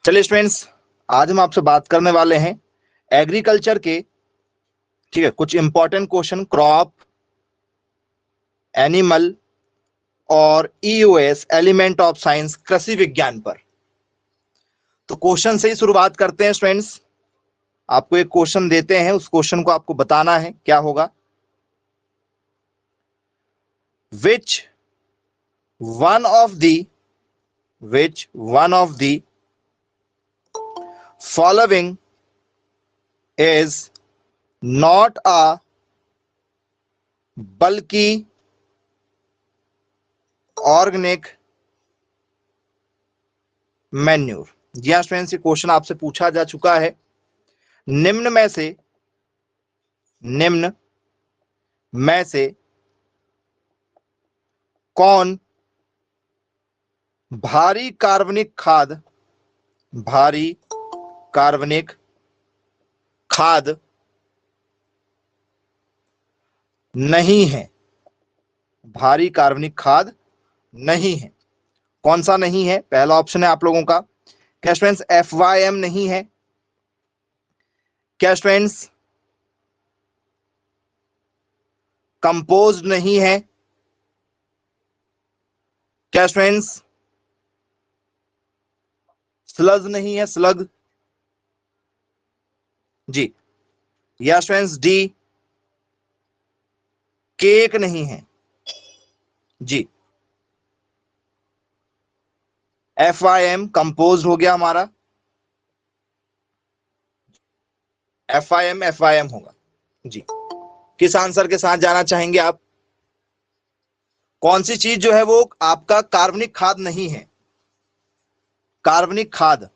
चलिए स्टूडेंट्स, आज हम आपसे बात करने वाले हैं एग्रीकल्चर के, ठीक है, कुछ इंपॉर्टेंट क्वेश्चन क्रॉप, एनिमल और ईओएस एलिमेंट ऑफ साइंस कृषि विज्ञान पर। तो क्वेश्चन से ही शुरुआत करते हैं स्टूडेंट्स। आपको एक क्वेश्चन देते हैं, उस क्वेश्चन को आपको बताना है क्या होगा। विच one of the following is not a बल्कि ऑर्गेनिक मैन्यूर। जी हाँ स्टूडेंट्स, ये क्वेश्चन आपसे पूछा जा चुका है। निम्न में से कौन भारी कार्बनिक खाद नहीं है? भारी कार्बनिक खाद नहीं है। कौन सा नहीं है? पहला ऑप्शन है आप लोगों का, क्या स्टूडेंट्स FYM नहीं है? क्या स्टूडेंट्स कंपोज्ड नहीं है? क्या स्टूडेंट्स स्लग नहीं है? स्लग जी। या स्टूडेंट्स डी केक नहीं है? जी, FIM कंपोज्ड हो गया हमारा, FIM होगा जी। किस आंसर के साथ जाना चाहेंगे आप? कौन सी चीज जो है वो आपका कार्बनिक खाद नहीं है? कार्बनिक खाद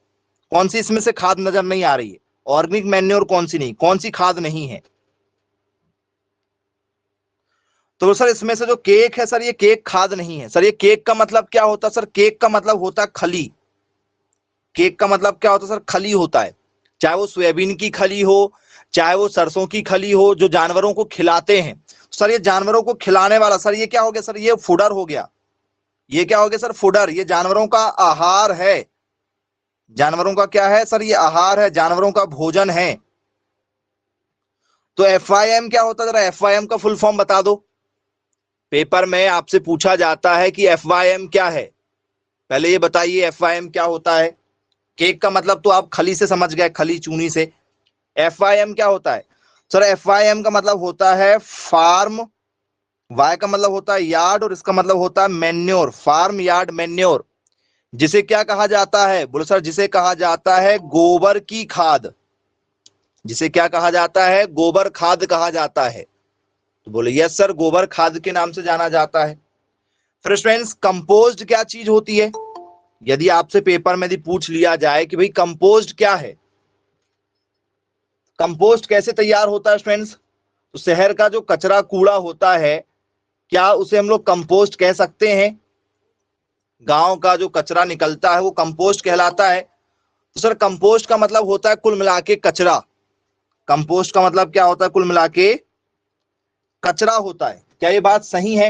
कौन सी इसमें से खाद नजर नहीं आ रही है? ऑर्गेनिक मैन्योर कौन सी नहीं, कौन सी खाद नहीं है? तो सर इसमें से जो केक है सर, ये केक खाद नहीं है। सर ये केक का मतलब क्या होता है? सर केक का मतलब होता है खली। केक का मतलब क्या होता है सर? खली होता है। चाहे वो सोयाबीन की खली हो, चाहे वो सरसों की खली हो, जो जानवरों को खिलाते हैं। सर ये जानवरों को खिलाने वाला, सर ये क्या हो गया? सर ये फूडर हो गया। ये क्या हो गया सर? फूडर। ये जानवरों का आहार है। जानवरों का क्या है सर? ये आहार है, जानवरों का भोजन है। तो FIM क्या होता है? जरा FIM का फुल फॉर्म बता दो। पेपर में आपसे पूछा जाता है कि FIM क्या है, पहले ये बताइए FIM क्या होता है। केक का मतलब तो आप खली से समझ गए, खली चूनी से। FIM क्या होता है? सर FIM का मतलब होता है फार्म, वाई का मतलब होता है यार्ड, और इसका मतलब होता है मेन्योर, फार्म यार्ड मेन्योर। जिसे क्या कहा जाता है? बोलो सर, जिसे कहा जाता है गोबर की खाद। जिसे क्या कहा जाता है? गोबर खाद कहा जाता है। तो बोले यस सर, गोबर खाद के नाम से जाना जाता है। फिर स्टूडेंट्स कंपोस्ट क्या चीज होती है? यदि आपसे पेपर में यदि पूछ लिया जाए कि भाई कंपोस्ट क्या है, कंपोस्ट कैसे तैयार होता है स्टूडेंट्स, तो शहर का जो कचरा कूड़ा होता है, क्या उसे हम लोग कंपोस्ट कह सकते हैं? गांव का जो कचरा निकलता है वो कंपोस्ट कहलाता है। तो सर कंपोस्ट का मतलब होता है कुल मिला के कचरा। कंपोस्ट का मतलब क्या होता है? कुल मिला के कचरा होता है। क्या ये बात सही है?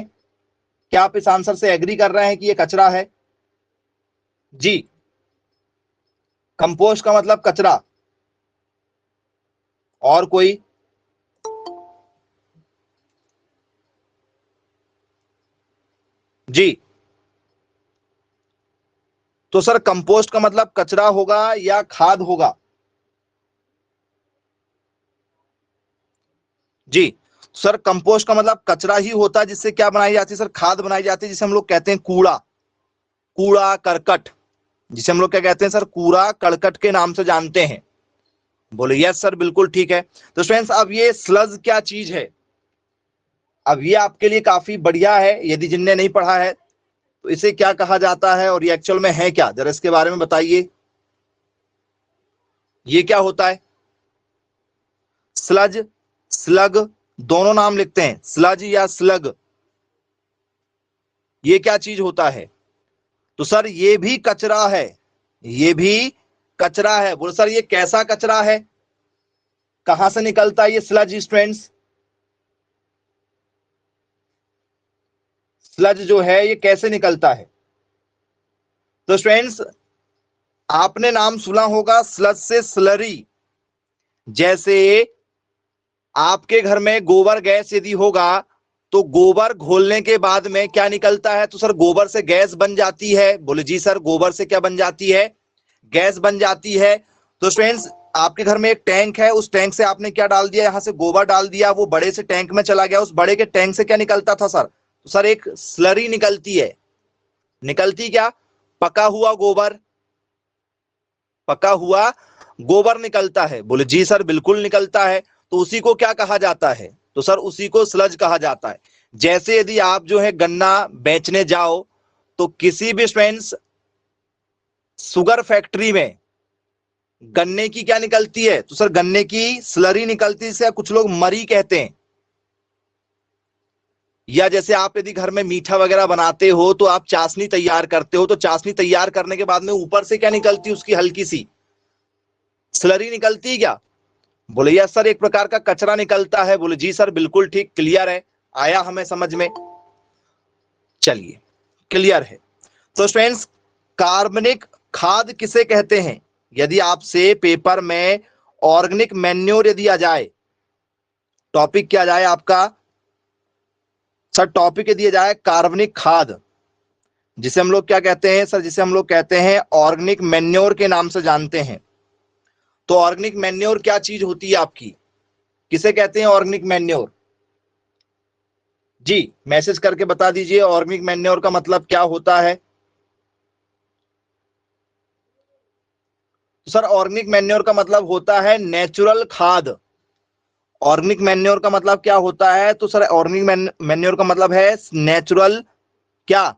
क्या आप इस आंसर से एग्री कर रहे हैं कि ये कचरा है? जी, कंपोस्ट का मतलब कचरा। और कोई? जी, तो सर कंपोस्ट का मतलब कचरा होगा या खाद होगा? जी, सर कंपोस्ट का मतलब कचरा ही होता है, जिससे क्या बनाई जाती है सर? खाद बनाई जाती है, जिसे हम लोग कहते हैं कूड़ा, कूड़ा करकट। जिसे हम लोग क्या कहते हैं सर? कूड़ा करकट के नाम से जानते हैं। बोले यस सर, बिल्कुल ठीक है। तो स्टूडेंट्स अब ये स्लज क्या चीज है? अब ये आपके लिए काफी बढ़िया है, यदि जिनने नहीं पढ़ा है तो इसे क्या कहा जाता है और ये एक्चुअल में है क्या, जरा इसके बारे में बताइए। ये क्या होता है? स्लज, स्लग, दोनों नाम लिखते हैं, स्लज या स्लग। ये क्या चीज होता है? तो सर ये भी कचरा है, ये भी कचरा है। बोलो सर ये कैसा कचरा है? कहां से निकलता है ये स्लज स्टूडेंट्स? स्लज जो है ये कैसे निकलता है? तो स्टूडेंट्स आपने नाम सुना होगा स्लज से स्लरी। जैसे आपके घर में गोबर गैस यदि होगा तो गोबर घोलने के बाद में क्या निकलता है? तो सर गोबर से गैस बन जाती है। बोले जी सर, गोबर से क्या बन जाती है? गैस बन जाती है। तो स्टूडेंट्स, आपके घर में एक टैंक है, उस टैंक से आपने क्या डाल दिया? यहां से गोबर डाल दिया, वो बड़े से टैंक में चला गया। उस बड़े के टैंक से क्या निकलता था सर? तो सर एक स्लरी निकलती है। निकलती क्या? पका हुआ गोबर। पका हुआ गोबर निकलता है। बोले जी सर बिल्कुल निकलता है। तो उसी को क्या कहा जाता है? तो सर उसी को स्लज कहा जाता है। जैसे यदि आप जो है गन्ना बेचने जाओ तो किसी भी स्टूडेंट्स शुगर फैक्ट्री में गन्ने की क्या निकलती है? तो सर गन्ने की स्लरी निकलती है, जिसे कुछ लोग मरी कहते हैं। या जैसे आप यदि घर में मीठा वगैरह बनाते हो तो आप चाशनी तैयार करते हो, तो चाशनी तैयार करने के बाद में ऊपर से क्या निकलती है? उसकी हल्की सी स्लरी निकलती है क्या? बोले यस सर, एक प्रकार का कचरा निकलता है। बोले जी सर बिल्कुल ठीक, क्लियर है, आया हमें समझ में। चलिए, क्लियर है। तो स्टूडेंट्स, कार्बनिक खाद किसे कहते हैं? यदि आपसे पेपर में ऑर्गेनिक मैन्योर यदि आ जाए, टॉपिक क्या जाए आपका सर? टॉपिक यदि आ जाए कार्बनिक खाद, जिसे हम लोग क्या कहते हैं सर? जिसे हम लोग कहते हैं ऑर्गेनिक मैन्योर के नाम से जानते हैं। तो ऑर्गेनिक मैन्योर क्या चीज होती है आपकी? किसे कहते हैं ऑर्गेनिक मैन्योर? जी, मैसेज करके बता दीजिए ऑर्गेनिक मैन्योर का मतलब क्या होता है। तो सर ऑर्गेनिक मैन्योर का मतलब होता है नेचुरल खाद। ऑर्गेनिक मैन्योर का मतलब क्या होता है? तो सर ऑर्गेनिक मैन्योर का मतलब है नेचुरल, क्या?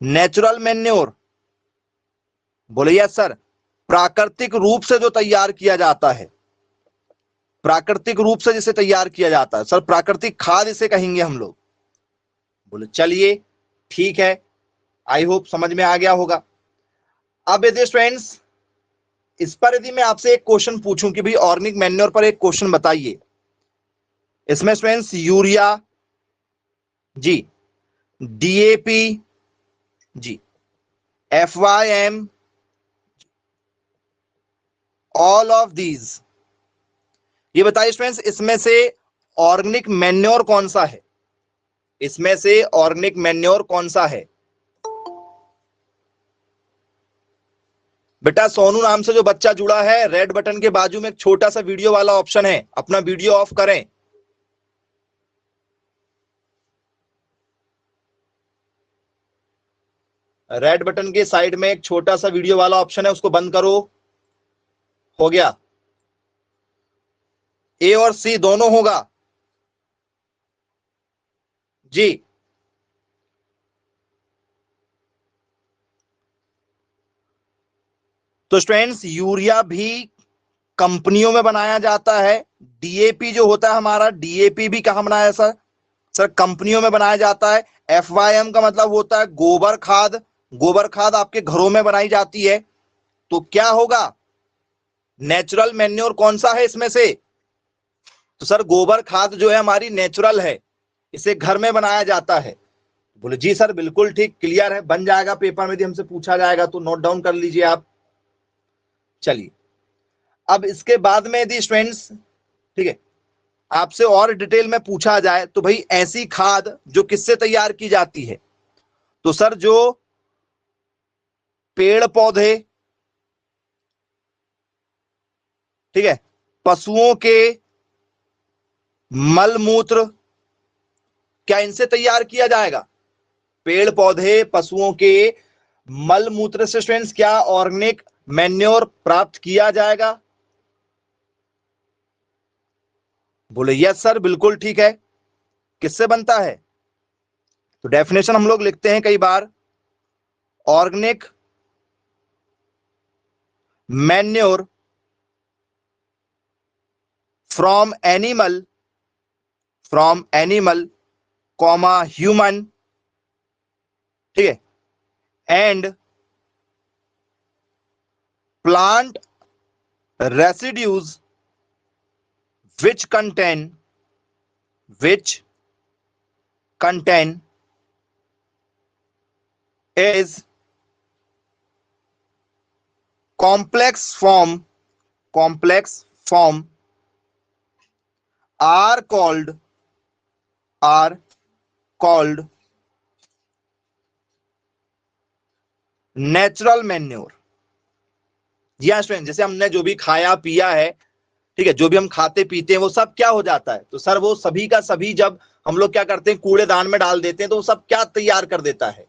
Natural manure. बोले यस सर, प्राकृतिक रूप से जो तैयार किया जाता है, प्राकृतिक रूप से जिसे तैयार किया जाता है सर, प्राकृतिक खाद इसे कहेंगे हम लोग। बोले चलिए ठीक है, आई होप समझ में आ गया होगा। अब यदि स्टूडेंट्स इस पर यदि मैं आपसे एक क्वेश्चन पूछूं कि भाई ऑर्गेनिक मैन्योर पर एक क्वेश्चन बताइए, इसमें स्टूडेंट्स यूरिया जी, डीएपी जी, एफवाईएम, ऑल ऑफ दीज, ये बताइए स्टूडेंट्स इसमें से ऑर्गेनिक मैन्योर कौन सा है? इसमें से ऑर्गेनिक मैन्योर कौन सा है? बेटा सोनू नाम से जो बच्चा जुड़ा है, रेड बटन के बाजू में एक छोटा सा वीडियो वाला ऑप्शन है, अपना वीडियो ऑफ करें। रेड बटन के साइड में एक छोटा सा वीडियो वाला ऑप्शन है, उसको बंद करो। हो गया? ए और सी दोनों होगा जी। तो स्टूडेंट्स यूरिया भी कंपनियों में बनाया जाता है। डीएपी जो होता है हमारा, डीएपी भी कहां बनाया है सर? सर कंपनियों में बनाया जाता है। एफवाईएम का मतलब होता है गोबर खाद। गोबर खाद आपके घरों में बनाई जाती है। तो क्या होगा? नेचुरल मैन्योर कौन सा है इसमें से? तो सर गोबर खाद जो है हमारी नेचुरल है, इसे घर में बनाया जाता है। बोले जी सर बिल्कुल ठीक, क्लियर है, बन जाएगा पेपर में यदि हमसे पूछा जाएगा तो नोट डाउन कर लीजिए आप। चलिए, अब इसके बाद में यदि स्टूडेंट्स ठीक है आपसे और डिटेल में पूछा जाए तो भाई ऐसी खाद जो किससे तैयार की जाती है? तो सर जो पेड़ पौधे, ठीक है, पशुओं के मल मूत्र, क्या इनसे तैयार किया जाएगा? पेड़ पौधे पशुओं के मल मूत्र से स्टूडेंट्स क्या ऑर्गेनिक मैन्योर प्राप्त किया जाएगा? बोले यस सर बिल्कुल ठीक है। किससे बनता है? तो डेफिनेशन हम लोग लिखते हैं कई बार, organic manure from animal, from animal comma human, ठीक है, and plant residues which contain, which contain is complex form are called natural manure. जी हाँ स्टूडेंट, जैसे हमने जो भी खाया पिया है, ठीक है, जो भी हम खाते पीते हैं वो सब क्या हो जाता है, तो सर वो सभी का सभी जब हम लोग क्या करते हैं कूड़ेदान में डाल देते हैं तो वो सब क्या तैयार कर देता है,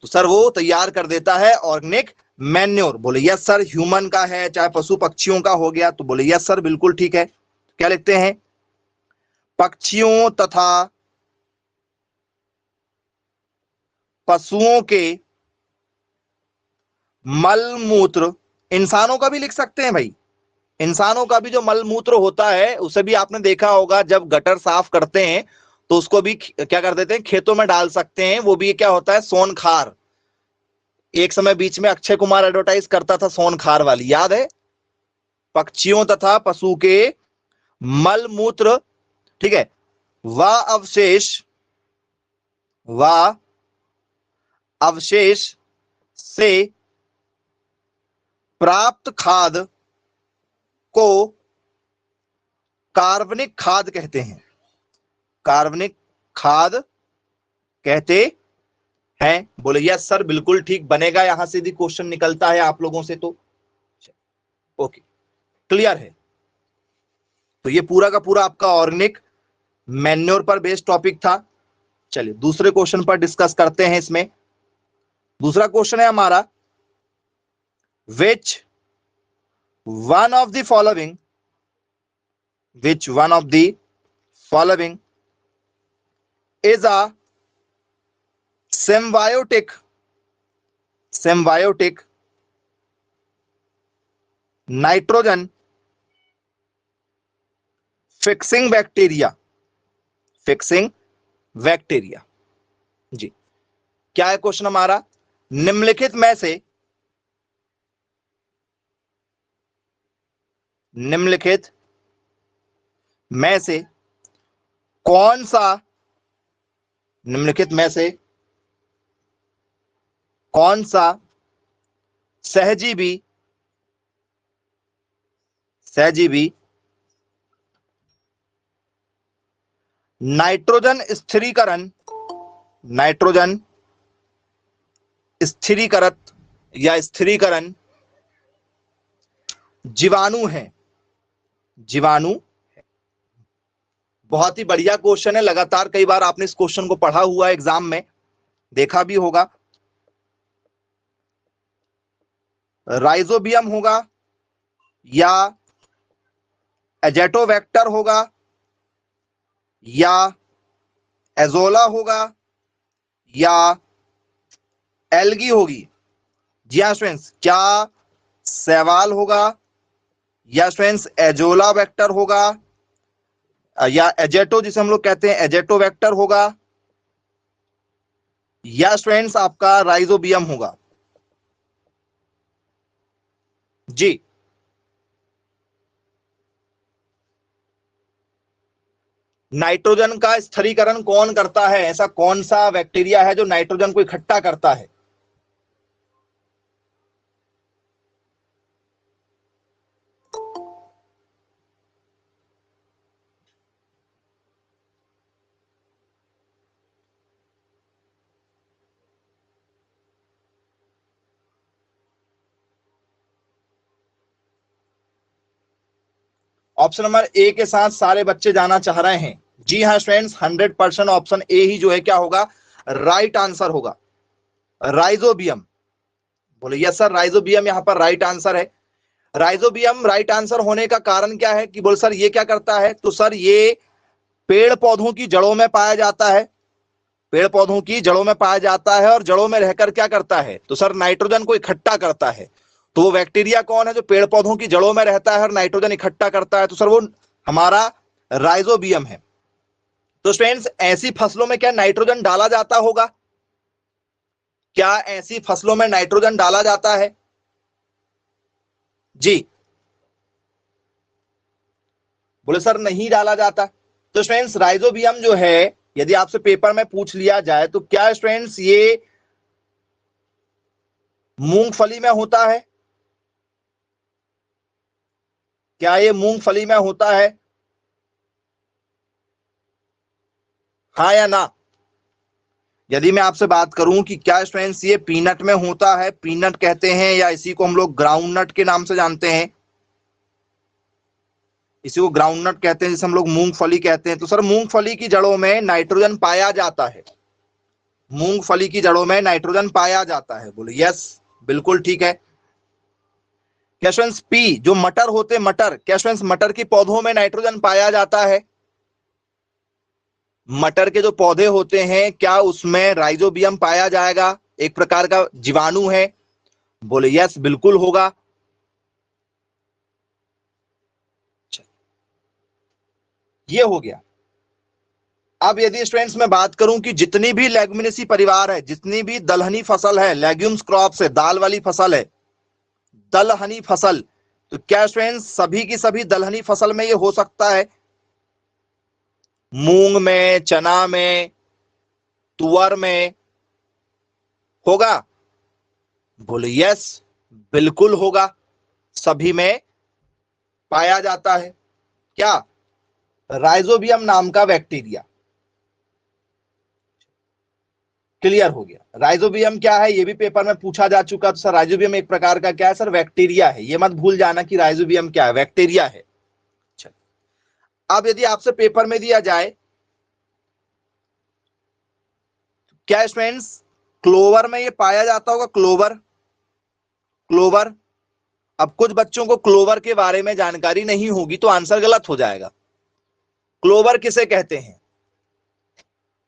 तो सर वो तैयार कर देता है ऑर्गेनिक मैन्योर। बोले यस सर, ह्यूमन का है चाहे पशु पक्षियों का हो गया, तो बोले यस सर बिल्कुल ठीक है। क्या लिखते हैं, पक्षियों तथा पशुओं के मल मूत्र, इंसानों का भी लिख सकते हैं भाई, इंसानों का भी जो मल मूत्र होता है उसे भी आपने देखा होगा, जब गटर साफ करते हैं तो उसको भी क्या कर देते हैं खेतों में डाल सकते हैं, वो भी क्या होता है सोन खार। एक समय बीच में अक्षय कुमार एडवर्टाइज करता था सोन खार वाली, याद है। पक्षियों तथा पशु के मल मूत्र, ठीक है, व अवशेष से प्राप्त खाद को कार्बनिक खाद कहते हैं, कार्बनिक खाद कहते हैं। बोले यस सर बिल्कुल ठीक, बनेगा, यहां से भी क्वेश्चन निकलता है आप लोगों से, तो ओके क्लियर है। तो ये पूरा का पूरा आपका ऑर्गेनिक मैन्योर पर बेस्ड टॉपिक था। चलिए दूसरे क्वेश्चन पर डिस्कस करते हैं। इसमें दूसरा क्वेश्चन है हमारा, which one of the following is a symbiotic nitrogen fixing bacteria. जी क्या है क्वेश्चन हमारा, निम्नलिखित में से कौन सा सहजीवी नाइट्रोजन स्थिरीकरण जीवाणु है। बहुत ही बढ़िया क्वेश्चन है, लगातार कई बार आपने इस क्वेश्चन को पढ़ा हुआ है, एग्जाम में देखा भी होगा। राइजोबियम होगा या एजेटोवेक्टर होगा या एजोला होगा या एल्गी होगी। जी हाँ स्टूडेंट्स, क्या सवाल होगा या स्टूडेंट्स एजोला वेक्टर होगा या एजेटो जिसे हम लोग कहते हैं एजेटो वेक्टर होगा या स्टूडेंट्स आपका राइजोबियम होगा। जी नाइट्रोजन का स्थिरीकरण कौन करता है, ऐसा कौन सा बैक्टीरिया है जो नाइट्रोजन को इकट्ठा करता है। ऑप्शन नंबर ए के साथ सारे बच्चे जाना चाह रहे हैं। जी हाँ स्टूडेंट्स, 100% ऑप्शन ए ही जो है क्या होगा, राइट आंसर होगा, राइजोबियम। बोले यस सर राइजोबियम यहाँ पर राइट आंसर है। राइजोबियम राइट आंसर होने का कारण क्या है कि बोले सर ये क्या करता है, तो सर ये पेड़ पौधों की जड़ों में पाया जाता है, पेड़ पौधों की जड़ों में पाया जाता है और जड़ों में रहकर क्या करता है, तो सर नाइट्रोजन को इकट्ठा करता है। तो वो बैक्टीरिया कौन है जो पेड़ पौधों की जड़ों में रहता है और नाइट्रोजन इकट्ठा करता है, तो सर वो हमारा राइजोबियम है। तो स्टूडेंट्स ऐसी फसलों में क्या नाइट्रोजन डाला जाता होगा, क्या ऐसी फसलों में नाइट्रोजन डाला जाता है। जी बोले सर नहीं डाला जाता। तो स्टूडेंट्स राइजोबियम जो है यदि आपसे पेपर में पूछ लिया जाए तो क्या स्टूडेंट्स ये मूंगफली में होता है, क्या ये मूंगफली में होता है? हाँ या ना? यदि मैं आपसे बात करूं कि क्या स्टूडेंट्स ये पीनट में होता है, पीनट कहते हैं या इसी को हम लोग ग्राउंड नट के नाम से जानते हैं, इसी को ग्राउंड नट कहते हैं, जिसे हम लोग मूंगफली कहते हैं। तो सर मूंगफली की जड़ों में नाइट्रोजन पाया जाता है, मूंगफली की जड़ों में नाइट्रोजन पाया जाता है। बोले यस, बिल्कुल ठीक है। क्या स्टूडेंट्स पी जो मटर होते, मटर, क्या स्टूडेंट्स मटर के पौधों में नाइट्रोजन पाया जाता है? मटर के जो पौधे होते हैं क्या उसमें राइजोबियम पाया जाएगा? एक प्रकार का जीवाणु है। बोले यस, बिल्कुल होगा। ये हो गया। अब यदि स्टूडेंट्स मैं बात करूं कि जितनी भी लेग्युमिनेसी परिवार है, जितनी भी दलहनी फसल है, लेग्यूम्स क्रॉप्स है, दाल वाली फसल है, दलहनी फसल, तो क्या स्टूडेंट्स सभी की सभी दलहनी फसल में ये हो सकता है? मूंग में, चना में, तुअर में होगा? बोले यस, बिल्कुल होगा, सभी में पाया जाता है। क्या? राइजोबियम नाम का बैक्टीरिया। क्लियर हो गया। राइजोबियम क्या है, ये भी पेपर में पूछा जा चुका। तो सर राइजोबियम एक प्रकार का क्या है सर? बैक्टीरिया है। ये मत भूल जाना कि राइजोबियम क्या है, बैक्टीरिया है। अब यदि आपसे पेपर में दिया जाए क्या स्टूडेंट्स क्लोवर में ये पाया जाता होगा? Clover, clover. अब कुछ बच्चों को क्लोवर के बारे में जानकारी नहीं होगी तो आंसर गलत हो जाएगा। क्लोवर किसे कहते हैं?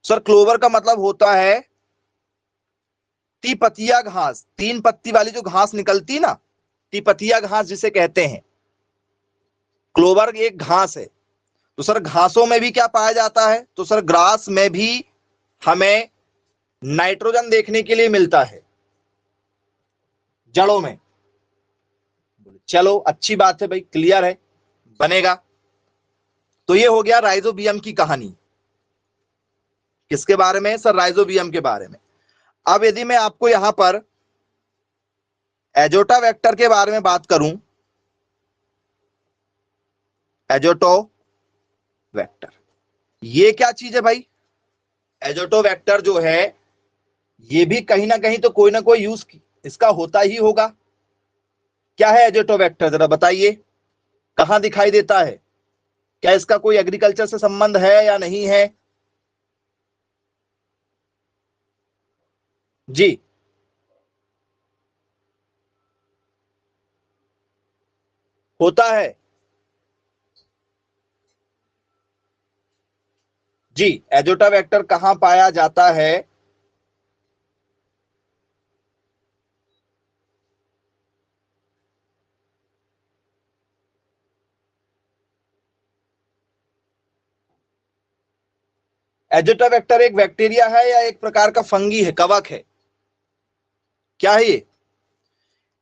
सर क्लोवर का मतलब होता है तिपतिया घास, तीन पत्ती वाली जो घास निकलती ना, तिपतिया घास जिसे कहते हैं, क्लोवर एक घास है। तो सर घासों में भी क्या पाया जाता है? तो सर ग्रास में भी हमें नाइट्रोजन देखने के लिए मिलता है, जड़ों में। चलो अच्छी बात है भाई, क्लियर है, बनेगा। तो ये हो गया राइजोबियम की कहानी। किसके बारे में सर? राइजोबियम के बारे में। अब यदि मैं आपको यहां पर एजोटा वेक्टर के बारे में बात करूं, एजोटो वेक्टर, ये क्या चीज है भाई? एजोटो वेक्टर जो है ये भी कहीं ना कहीं तो कोई ना कोई यूज इसका होता ही होगा। क्या है एजोटो वेक्टर, जरा बताइए, कहां दिखाई देता है? क्या इसका कोई एग्रीकल्चर से संबंध है या नहीं है? जी, होता है। जी, एजोटा वेक्टर कहां पाया जाता है? एजोटा वेक्टर एक बैक्टीरिया है या एक प्रकार का फंगी है, कवक है? क्या है ये?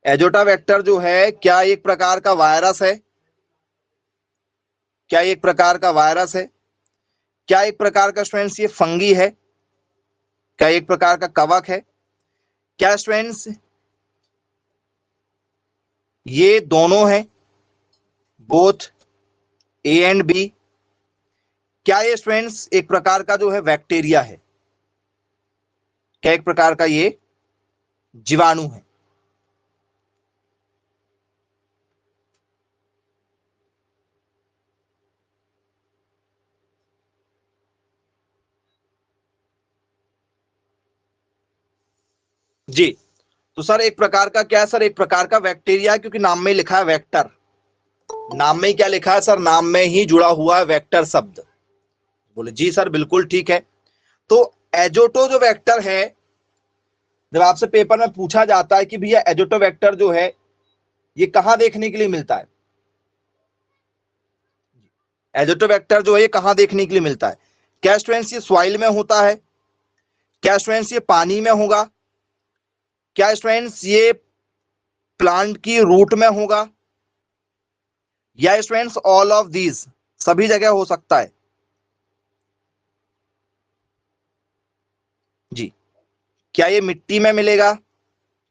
एजोटा वेक्टर जो है क्या एक प्रकार का वायरस है? क्या एक प्रकार का वायरस है? क्या एक प्रकार का स्टूडेंट्स ये फंगी है? क्या एक प्रकार का कवक है? क्या स्टूडेंट्स ये दोनों है, बोथ ए एंड बी? क्या ये स्टूडेंट्स एक प्रकार का जो है बैक्टीरिया है? क्या एक प्रकार का ये जीवाणु है? जी, तो सर एक प्रकार का क्या है सर? एक प्रकार का बैक्टीरिया, क्योंकि नाम में लिखा है वेक्टर। नाम में क्या लिखा है सर? नाम में ही जुड़ा हुआ है वेक्टर शब्द। बोले जी सर, बिल्कुल ठीक है। तो एजोटो जो वेक्टर है, जब आपसे पेपर में पूछा जाता है कि भैया एजोटो वेक्टर जो है ये कहां देखने के लिए मिलता है, एजोटो वेक्टर जो है ये कहां देखने के लिए मिलता है? क्या स्टूडेंट्स ये सॉइल में होता है? क्या स्टूडेंट्स ये पानी में होगा? क्या स्टूडेंट्स ये प्लांट की रूट में होगा? या स्टूडेंट्स ऑल ऑफ दीज, सभी जगह हो सकता है? जी, क्या ये मिट्टी में मिलेगा?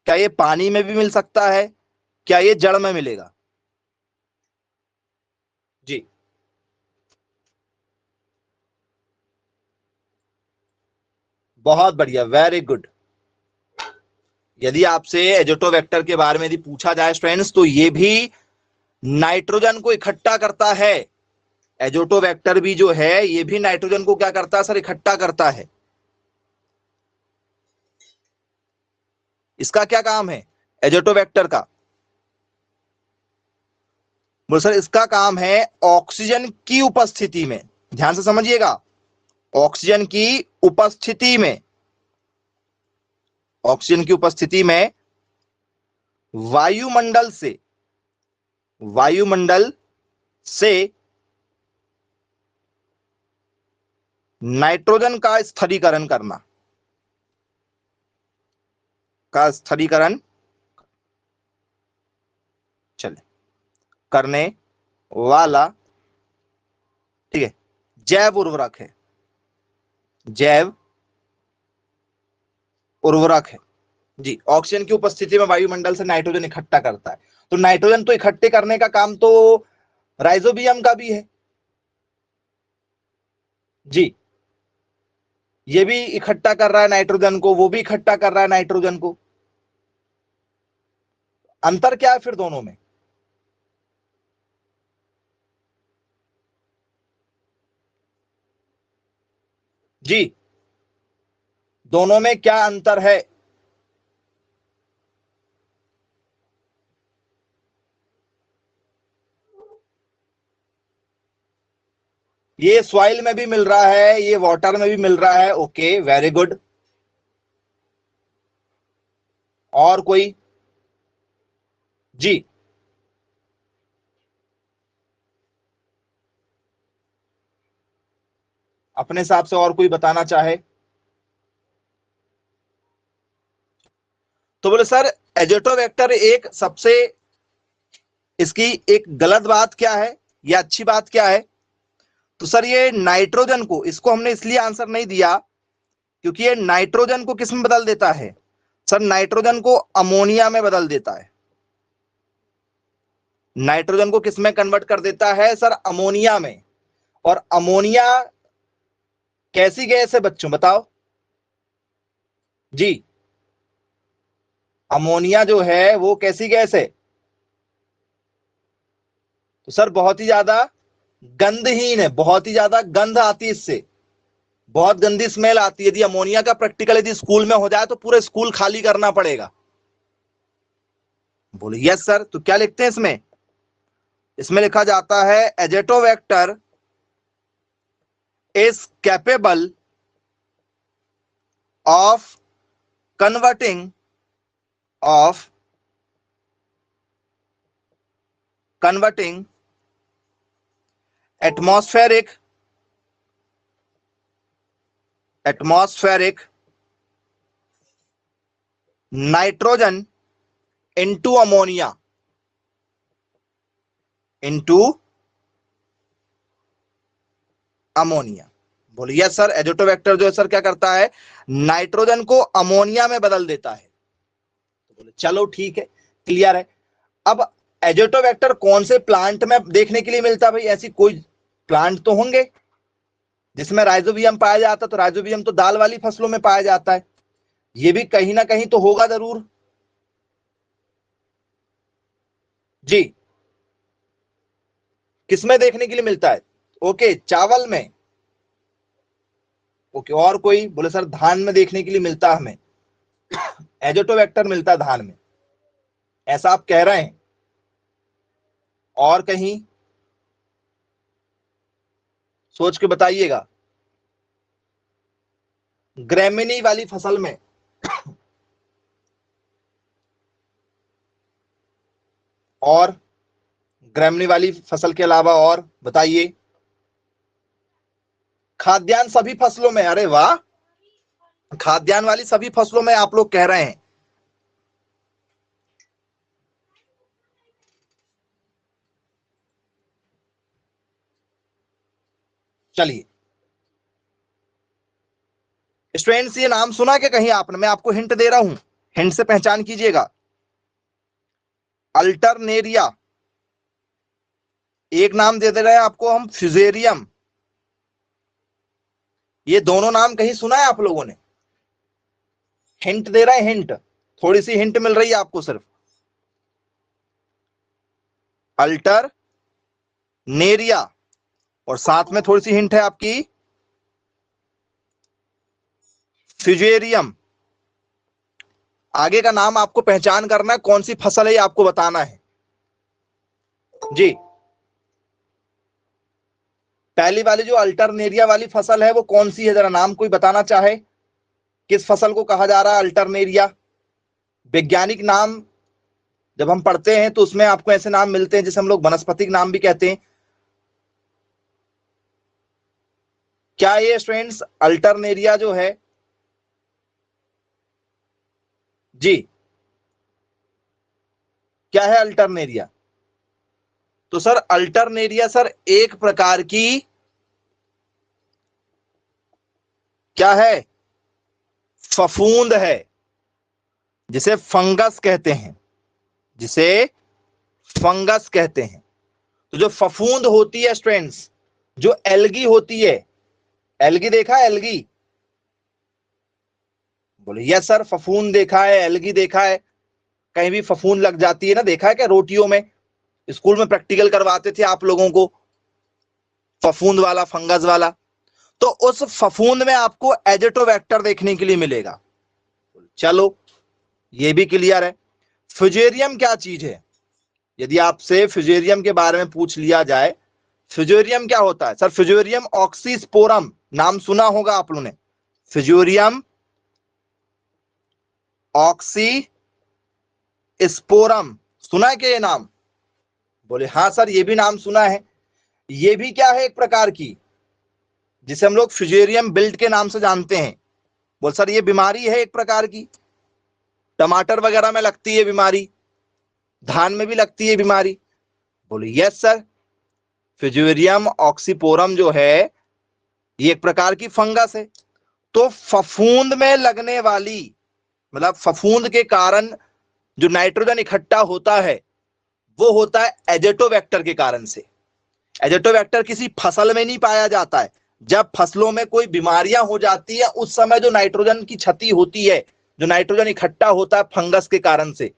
क्या ये पानी में भी मिल सकता है? क्या ये जड़ में मिलेगा? जी, बहुत बढ़िया, वेरी गुड। यदि आपसे एजोटो वेक्टर के बारे में यदि पूछा जाए स्टूडेंट्स, तो ये भी नाइट्रोजन को इकट्ठा करता है। एजोटो वेक्टर भी जो है ये भी नाइट्रोजन को क्या करता है सर, इकट्ठा करता है। इसका क्या काम है एजोटो वेक्टर का? बोलो सर, इसका काम है ऑक्सीजन की उपस्थिति में, ध्यान से समझिएगा, ऑक्सीजन की उपस्थिति में, ऑक्सीजन की उपस्थिति में वायुमंडल से, वायुमंडल से नाइट्रोजन का स्थिरीकरण करना, का स्थिरीकरण चले करने वाला, ठीक है, जैव उर्वरक है, जैव उर्वरक है। जी, ऑक्सीजन की उपस्थिति में वायुमंडल से नाइट्रोजन इकट्ठा करता है। तो नाइट्रोजन तो इकट्ठे करने का काम तो राइजोबियम का भी है। जी, ये भी इकट्ठा कर रहा है नाइट्रोजन को, वो भी इकट्ठा कर रहा है नाइट्रोजन को। अंतर क्या है फिर दोनों में? जी, दोनों में क्या अंतर है? ये सॉइल में भी मिल रहा है, ये वाटर में भी मिल रहा है। Okay, very good. और कोई? जी, अपने हिसाब से और कोई बताना चाहे तो बोले सर, एजोटो वेक्टर एक सबसे, इसकी एक गलत बात क्या है या अच्छी बात क्या है? तो सर ये नाइट्रोजन को, इसको हमने इसलिए आंसर नहीं दिया क्योंकि ये नाइट्रोजन को किस में बदल देता है सर? नाइट्रोजन को अमोनिया में बदल देता है। नाइट्रोजन को किस में कन्वर्ट कर देता है सर? अमोनिया में। और अमोनिया कैसी गैस है बच्चों, बताओ? जी, अमोनिया जो है वो कैसी गैस है? तो सर बहुत ही ज्यादा गंधहीन है, बहुत ही ज्यादा गंध आती है इससे, बहुत गंदी स्मेल आती है। यदि अमोनिया का प्रैक्टिकल यदि स्कूल में हो जाए तो पूरे स्कूल खाली करना पड़ेगा। बोले यस सर, तो क्या लिखते हैं इसमें? इसमें लिखा जाता है azotobacter is capable of converting, of converting atmospheric, atmospheric nitrogen into ammonia, into ammonia. बोलिए यस सर, एजोटो वेक्टर जो है सर क्या करता है? नाइट्रोजन को अमोनिया में बदल देता है। तो बोले चलो ठीक है, क्लियर है। अब एजोटो वेक्टर कौन से प्लांट में देखने के लिए मिलता है भाई? ऐसी कोई प्लांट तो होंगे जिसमें राइजोबियम पाया जाता है, तो राइजोबियम तो दाल वाली फसलों में पाया जाता है, ये भी कहीं ना कहीं तो होगा जरूर। जी, किसमें देखने के लिए मिलता है? ओके, चावल में। ओके, और कोई? बोले सर धान में देखने के लिए मिलता है हमें, एजोटो वेक्टर मिलता है धान में, ऐसा आप कह रहे हैं? और कहीं सोच के बताइएगा। ग्रेमिनी वाली फसल में, और ग्रेमिनी वाली फसल के अलावा और बताइए। खाद्यान्न सभी फसलों में, अरे वाह, खाद्यान्न वाली सभी फसलों में आप लोग कह रहे हैं। चलिए स्टूडेंट्स, ये नाम सुना क्या कहीं आपने? मैं आपको हिंट दे रहा हूं, हिंट से पहचान कीजिएगा। अल्टरनेरिया एक नाम दे रहे हैं आपको हम फ्यूजेरियम। ये दोनों नाम कहीं सुना है आप लोगों ने? हिंट दे रहे हैं, हिंट, थोड़ी सी हिंट मिल रही है आपको सिर्फ। अल्टरनेरिया और साथ में थोड़ी सी हिंट है आपकी, फ्यूजेरियम। आगे का नाम आपको पहचान करना है, कौन सी फसल है ये आपको बताना है जी। पहली वाली जो अल्टरनेरिया वाली फसल है वो कौन सी है, जरा नाम कोई बताना चाहे, किस फसल को कहा जा रहा है अल्टरनेरिया? वैज्ञानिक नाम जब हम पढ़ते हैं तो उसमें आपको ऐसे नाम मिलते हैं जिसे हम लोग वनस्पतिक नाम भी कहते हैं। क्या ये स्टूडेंट्स अल्टरनेरिया जो है जी, क्या है अल्टरनेरिया? तो सर अल्टरनेरिया सर एक प्रकार की क्या है, फफूंद है, जिसे फंगस कहते हैं, जिसे फंगस कहते हैं। तो जो फफूंद होती है स्टूडेंट्स, जो एल्गी होती है, एल्गी देखा है एल्गी? बोले यस सर, फफूंद देखा है, एल्गी देखा है। कहीं भी फफूंद लग जाती है ना, देखा है क्या रोटियों में? स्कूल में प्रैक्टिकल करवाते थे आप लोगों को, फफूंद वाला, फंगस वाला। तो उस फफूंद में आपको एजेटोबैक्टर देखने के लिए मिलेगा। चलो ये भी क्लियर है। फ्यूजेरियम क्या चीज है? यदि आपसे फ्यूजेरियम के बारे में पूछ लिया जाए, फ्यूजेरियम क्या होता है? सर फ्यूजेरियम ऑक्सीस्पोरम, नाम सुना होगा आप लोगों ने, फ्यूजेरियम ऑक्सीस्पोरम, सुना है क्या ये नाम? बोले हाँ सर ये भी नाम सुना है। ये भी क्या है, एक प्रकार की, जिसे हम लोग फ्यूजेरियम बिल्ट के नाम से जानते हैं। बोल सर ये बीमारी है एक प्रकार की, टमाटर वगैरह में लगती है बीमारी, धान में भी लगती है बीमारी। बोले यस सर, फ्यूजेरियम ऑक्सीपोरम जो है ये एक प्रकार की फंगस है। तो फफूंद में लगने वाली, मतलब फफूंद के कारण जो नाइट्रोजन इकट्ठा होता है वो होता है एजेटोबैक्टर के कारण से। एजेटोबैक्टर किसी फसल में नहीं पाया जाता है। जब फसलों में कोई बीमारियां हो जाती है उस समय जो नाइट्रोजन की क्षति होती है, जो नाइट्रोजन इकट्ठा होता है फंगस के कारण से,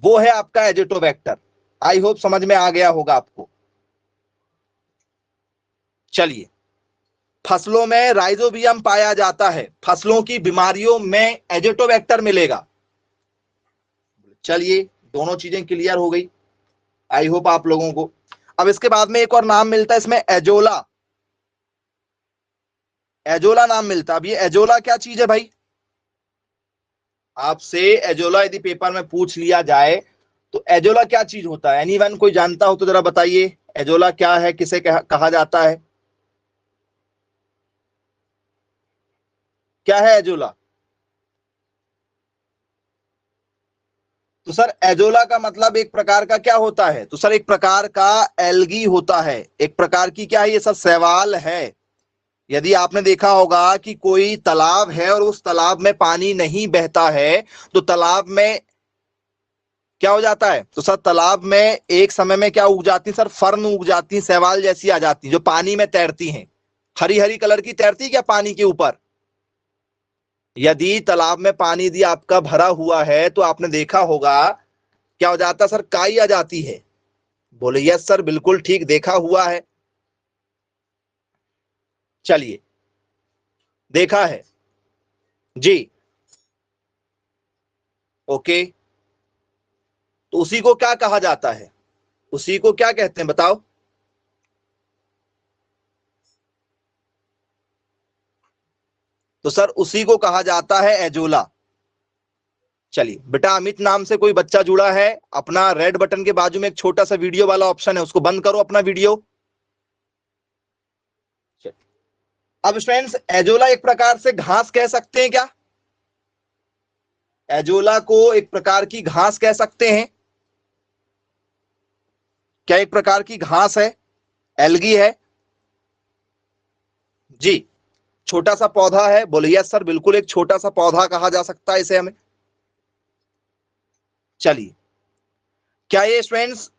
वो है आपका एजेटोबैक्टर। आई होप समझ में आ गया होगा आपको। चलिए, फसलों में राइजोबियम पाया जाता है, फसलों की बीमारियों में एजेटोबैक्टर मिलेगा। चलिए दोनों चीजें क्लियर हो गई, आई होप आप लोगों को। अब इसके बाद में एक और नाम मिलता है इसमें, एजोला। एजोला नाम मिलता है। अब ये एजोला क्या चीज है भाई? आपसे एजोला यदि पेपर में पूछ लिया जाए तो एजोला क्या चीज होता है? एनीवन कोई जानता हो तो जरा बताइए, एजोला क्या है, किसे कहा जाता है, क्या है एजोला? तो सर एजोला का मतलब एक प्रकार का क्या होता है? तो सर एक प्रकार का एल्गी होता है, एक प्रकार की क्या है, ये सब शैवाल है। यदि आपने देखा होगा कि कोई तालाब है और उस तालाब में पानी नहीं बहता है तो तालाब में क्या हो जाता है? तो सर तालाब में एक समय में क्या उग जाती है सर? फर्न उग जाती है, शैवाल जैसी आ जाती है, जो पानी में तैरती हैं, हरी हरी कलर की तैरती क्या पानी के ऊपर। यदि तालाब में पानी यदि आपका भरा हुआ है तो आपने देखा होगा क्या हो जाता है सर? काई आ जाती है। बोले यस सर बिल्कुल ठीक देखा हुआ है। चलिए, देखा है जी, ओके। तो उसी को क्या कहा जाता है? उसी को क्या कहते हैं बताओ? तो सर उसी को कहा जाता है एजोला। चलिए बेटा, अमित नाम से कोई बच्चा जुड़ा है, अपना रेड बटन के बाजू में एक छोटा सा वीडियो वाला ऑप्शन है, उसको बंद करो अपना वीडियो। अब फ्रेंड्स एजोला एक प्रकार से घास कह सकते हैं क्या? एजोला को एक प्रकार की घास कह सकते हैं क्या? एक प्रकार की घास है, एल्गी है जी, छोटा सा पौधा है। बोले यस सर बिल्कुल एक छोटा सा पौधा कहा जा सकता है इसे हमें। चलिए, क्या ये स्टूडेंट्स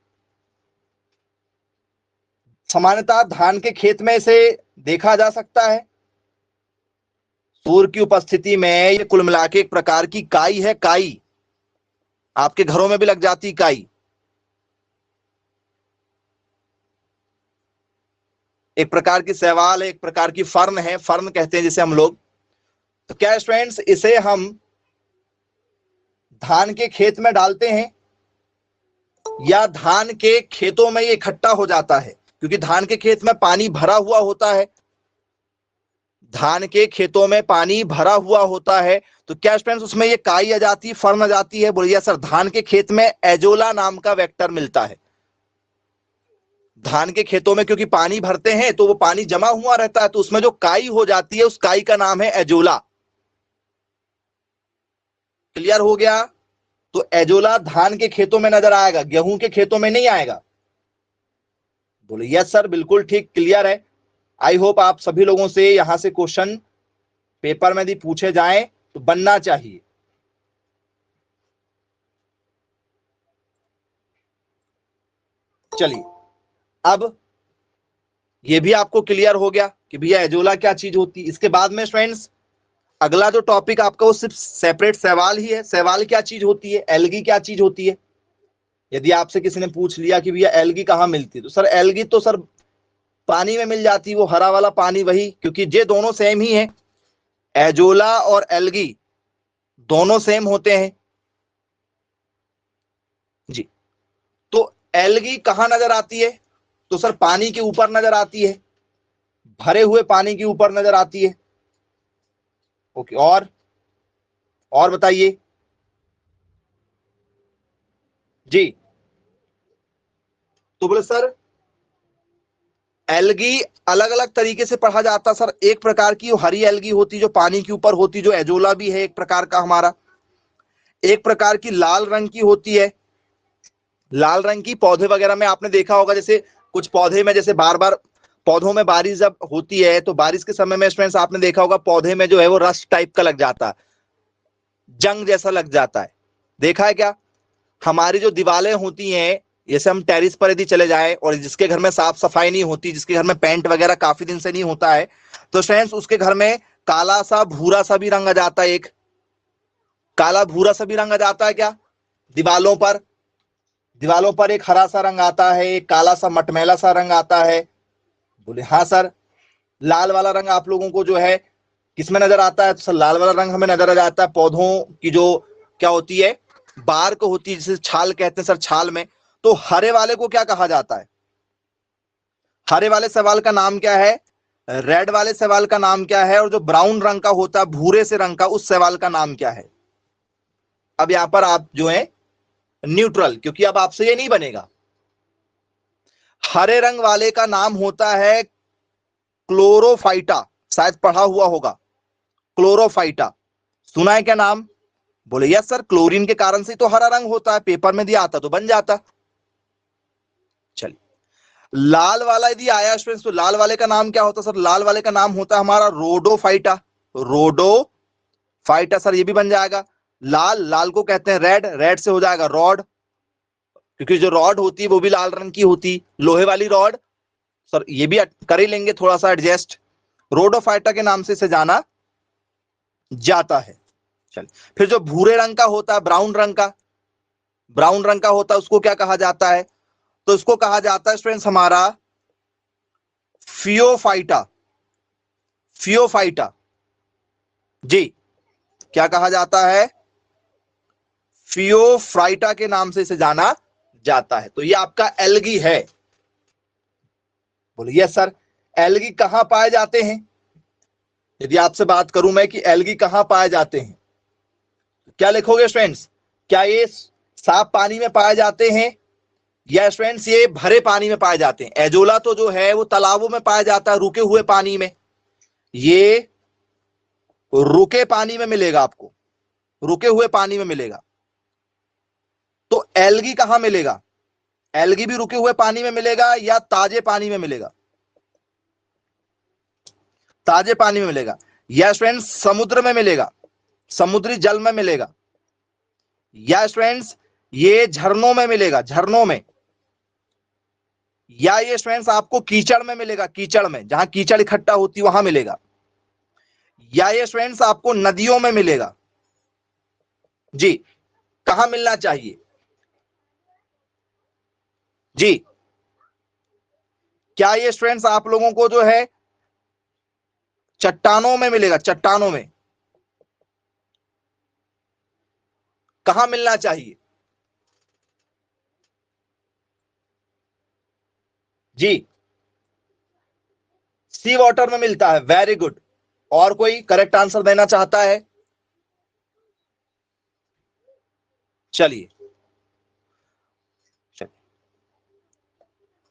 सामान्यतः धान के खेत में इसे देखा जा सकता है। सूर्य की उपस्थिति में ये कुल मिला के एक प्रकार की काई है। काई आपके घरों में भी लग जाती काई, एक प्रकार की शैवाल है, एक प्रकार की फर्न है, फर्न कहते हैं जिसे हम लोग। तो क्या स्टूडेंट्स, इसे हम धान के खेत में डालते हैं या धान के खेतों में ये इकट्ठा हो जाता है? क्योंकि धान के खेत में पानी भरा हुआ होता है, धान के खेतों में पानी भरा हुआ होता है, तो क्या स्टूडेंट्स उसमें ये काई आ जाती है, फर्न आ जाती है? बोलिए सर, धान के खेत में एजोला नाम का वेक्टर मिलता है। धान के खेतों में क्योंकि पानी भरते हैं तो वो पानी जमा हुआ रहता है, तो उसमें जो काई हो जाती है उस काई का नाम है एजोला। क्लियर हो गया? तो एजोला धान के खेतों में नजर आएगा, गेहूं के खेतों में नहीं आएगा। बोले यस सर, बिल्कुल ठीक, क्लियर है। आई होप आप सभी लोगों से यहां से क्वेश्चन पेपर में यदि पूछे जाएं तो बनना चाहिए। चलिए, अब ये भी आपको क्लियर हो गया कि भैया एजोला क्या चीज होती है। इसके बाद में फ्रेंड्स अगला जो टॉपिक आपका वो सिर्फ सेपरेट सवाल ही है। सवाल क्या चीज होती है, एल्गी क्या चीज होती है। यदि आपसे किसी ने पूछ लिया कि भैया एल्गी कहाँ मिलती है, तो सर एल्गी तो सर पानी में मिल जाती है, वो हरा वाला पानी वही, क्योंकि ये दोनों सेम ही है। एजोला और एल्गी दोनों सेम होते हैं जी। तो एल्गी कहां नजर आती है? तो सर पानी के ऊपर नजर आती है, भरे हुए पानी के ऊपर नजर आती है। ओके, और बताइए जी। तो बोले सर एल्गी अलग अलग तरीके से पढ़ा जाता सर। एक प्रकार की हरी एल्गी होती जो पानी के ऊपर होती, जो एजोला भी है एक प्रकार का हमारा। एक प्रकार की लाल रंग की होती है, लाल रंग की पौधे वगैरह में आपने देखा होगा, जैसे कुछ पौधे में जैसे बार बार पौधों में बारिश जब होती है तो बारिश के समय में स्टूडेंट्स आपने देखा होगा पौधे में जो है वो रस्ट टाइप का लग जाता है, जंग जैसा लग जाता है। देखा है क्या? हमारी जो दीवारें होती हैं, जैसे हम टेरिस पर यदि चले जाएं और जिसके घर में साफ सफाई नहीं होती, जिसके घर में पेंट वगैरह काफी दिन से नहीं होता है, तो फ्रेंड्स उसके घर में काला सा भूरा सा भी रंग आ जाता है। एक काला भूरा सा भी रंग आ जाता है क्या दीवालों पर? दीवालों पर एक हरा सा रंग आता है, एक काला सा मटमैला सा रंग आता है। बोले हाँ सर। लाल वाला रंग आप लोगों को जो है किसमें नजर आता है? तो सर लाल वाला रंग हमें नजर आ जाता है पौधों की जो क्या होती है, बार्क होती है, जिसे छाल कहते हैं सर, छाल में। तो हरे वाले को क्या कहा जाता है? हरे वाले सवाल का नाम क्या है? रेड वाले सवाल का नाम क्या है? और जो ब्राउन रंग का होता है, भूरे से रंग का, उस सवाल का नाम क्या है? अब यहां पर आप जो है न्यूट्रल, क्योंकि अब आपसे ये नहीं बनेगा। हरे रंग वाले का नाम होता है क्लोरोफाइटा, शायद पढ़ा हुआ होगा, क्लोरोफाइटा। सुना है क्या नाम? बोले यस सर, क्लोरीन के कारण से तो हरा रंग होता है, पेपर में दिया आता तो बन जाता। चलिए, लाल वाला यदि आया स्टूडेंट्स, तो लाल वाले का नाम क्या होता सर? लाल वाले का नाम होता है हमारा रोडोफाइटा। रोडोफाइटा सर, ये भी बन जाएगा। लाल, लाल को कहते हैं रेड, रेड से हो जाएगा रॉड, क्योंकि जो रॉड होती है वो भी लाल रंग की होती, लोहे वाली रॉड। सर ये भी कर ही लेंगे थोड़ा सा एडजस्ट, रोडोफाइटा के नाम से इसे जाना जाता है। चल, फिर जो भूरे रंग का होता है, ब्राउन रंग का, ब्राउन रंग का होता है, उसको क्या कहा जाता है? तो उसको कहा जाता है स्टूडेंट्स हमारा फियोफाइटा। फियोफाइटा जी, क्या कहा जाता है? फियोफ्राइटा के नाम से इसे जाना जाता है। तो ये आपका एल्गी है। बोलिए यस सर। एल्गी कहां पाए जाते हैं? यदि आपसे बात करूं मैं कि एल्गी कहां पाए जाते हैं, क्या लिखोगे स्टूडेंट्स? क्या ये साफ पानी में पाए जाते हैं या स्टूडेंट्स ये भरे पानी में पाए जाते हैं? एजोला तो जो है वो तालाबों में पाया जाता है, रुके हुए पानी में। ये रुके पानी में मिलेगा आपको, रुके हुए पानी में मिलेगा। तो एल्गी कहां मिलेगा? एल्गी भी रुके हुए पानी में मिलेगा या ताजे पानी में मिलेगा? ताजे पानी में मिलेगा। या स्टूडेंट्स समुद्र में मिलेगा, समुद्री जल में मिलेगा। या स्टूडेंट्स ये झरनों में मिलेगा, झरनों में। या ये स्टूडेंट्स आपको कीचड़ में मिलेगा, कीचड़ में, जहां कीचड़ इकट्ठा होती है वहां मिलेगा, या ये स्टूडेंट्स आपको नदियों में मिलेगा। जी, कहां मिलना चाहिए? जी, क्या ये स्टूडेंट्स आप लोगों को जो है चट्टानों में मिलेगा? चट्टानों में कहां मिलना चाहिए? जी, सी वाटर में मिलता है। Very good. और कोई करेक्ट आंसर देना चाहता है? चलिए,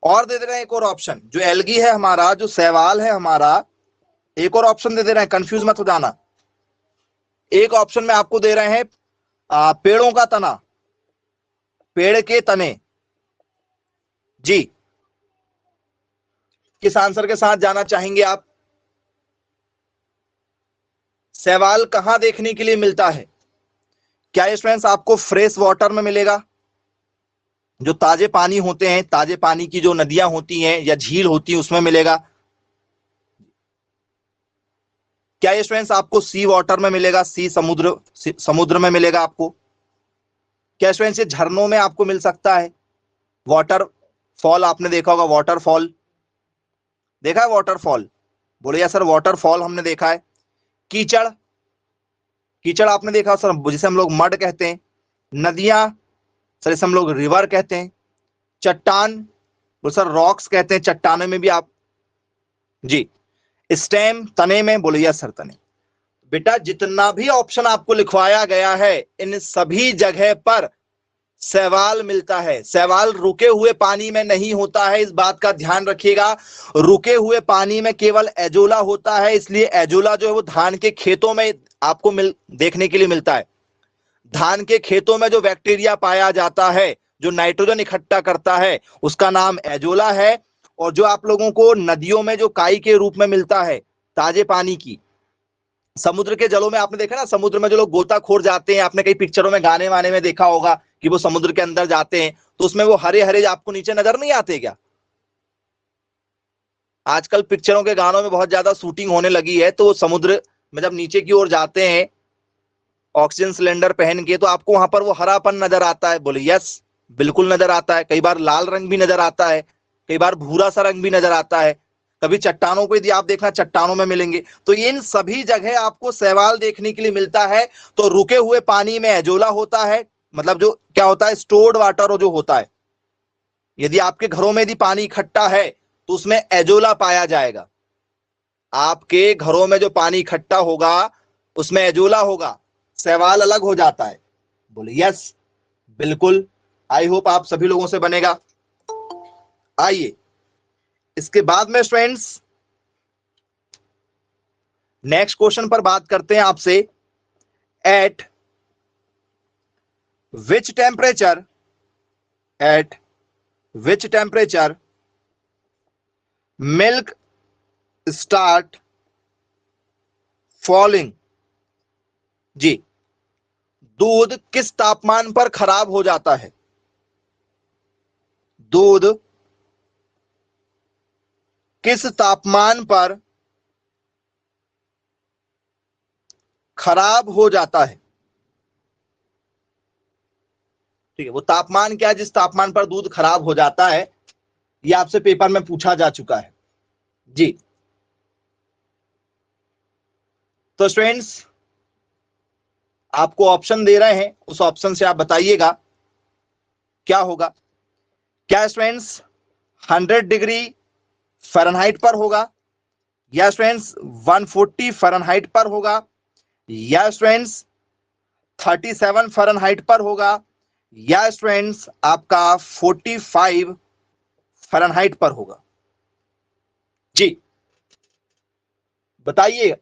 और दे दे रहे हैं एक और ऑप्शन। जो एल्गी है हमारा, जो सवाल है हमारा, एक और ऑप्शन दे दे रहे हैं, कंफ्यूज मत हो जाना। एक ऑप्शन में आपको दे रहे हैं पेड़ों का तना, पेड़ के तने। जी, किस आंसर के साथ जाना चाहेंगे आप? सवाल कहां देखने के लिए मिलता है? क्या ये स्टूडेंट्स आपको फ्रेश वाटर में मिलेगा, जो ताजे पानी होते हैं, ताजे पानी की जो नदियां होती हैं या झील होती है उसमें मिलेगा? क्या ये स्टूडेंट्स आपको सी वाटर में मिलेगा, समुद्र में मिलेगा आपको? क्या स्टूडेंट्स ये झरनों में आपको मिल सकता है? वाटर फॉल आपने देखा होगा, वाटरफॉल देखा है? वाटरफॉल बोले या सर, वाटरफॉल हमने देखा है। कीचड़, कीचड़ आपने देखा सर, जिसे हम लोग मड कहते हैं। नदियां सर, इसे हम लोग रिवर कहते हैं। चट्टान बोले सर, रॉक्स कहते हैं चट्टानों में भी आप। जी, स्टेम तने में, बोले यस सर तने। बेटा जितना भी ऑप्शन आपको लिखवाया गया है, इन सभी जगह पर शैवाल मिलता है। शैवाल रुके हुए पानी में नहीं होता है, इस बात का ध्यान रखिएगा। रुके हुए पानी में केवल एजोला होता है, इसलिए एजोला जो है वो धान के खेतों में आपको देखने के लिए मिलता है। धान के खेतों में जो बैक्टीरिया पाया जाता है, जो नाइट्रोजन इकट्ठा करता है, उसका नाम एजोला है। और जो आप लोगों को नदियों में जो काई के रूप में मिलता है, ताजे पानी की, समुद्र के जलों में आपने देखा ना, समुद्र में जो लोग गोताखोर जाते हैं, आपने कई पिक्चरों में, गाने वाने में देखा होगा कि वो समुद्र के अंदर जाते हैं, तो उसमें वो हरे हरे आपको नीचे नजर नहीं आते क्या? आजकल पिक्चरों के गानों में बहुत ज्यादा शूटिंग होने लगी है, तो समुद्र में जब नीचे की ओर जाते हैं ऑक्सीजन सिलेंडर पहन के, तो आपको वहां पर वो हरापन नजर आता है। बोले यस, बिल्कुल नजर आता है। कई बार लाल रंग भी नजर आता है, कई बार भूरा सा रंग भी नजर आता है। कभी चट्टानों को यदि आप देखना, चट्टानों में मिलेंगे। तो इन सभी जगह आपको शैवाल देखने के लिए मिलता है। तो रुके हुए पानी में एजोला होता है, मतलब जो क्या होता है, स्टोर्ड वाटर जो होता है। यदि आपके घरों में यदि पानी इकट्ठा है तो उसमें एजोला पाया जाएगा। आपके घरों में जो पानी इकट्ठा होगा उसमें एजोला होगा, सवाल अलग हो जाता है। बोले यस, बिल्कुल। आई होप आप सभी लोगों से बनेगा। आइए, इसके बाद में स्टूडेंट्स नेक्स्ट क्वेश्चन पर बात करते हैं आपसे। At which temperature, at which temperature milk start falling. जी, दूध किस तापमान पर खराब हो जाता है? दूध किस तापमान पर खराब हो जाता है? ठीक है, वो तापमान क्या है जिस तापमान पर दूध खराब हो जाता है, ये आपसे पेपर में पूछा जा चुका है। जी, तो स्टूडेंट्स आपको ऑप्शन दे रहे हैं, उस ऑप्शन से आप बताइएगा क्या होगा। क्या स्टूडेंट्स 100 डिग्री फ़ारेनहाइट पर होगा, या स्टूडेंट्स 140 फ़ारेनहाइट पर होगा, या स्टूडेंट्स 37 फ़ारेनहाइट पर होगा, या स्टूडेंट्स आपका 45 फ़ारेनहाइट पर होगा? जी, बताइए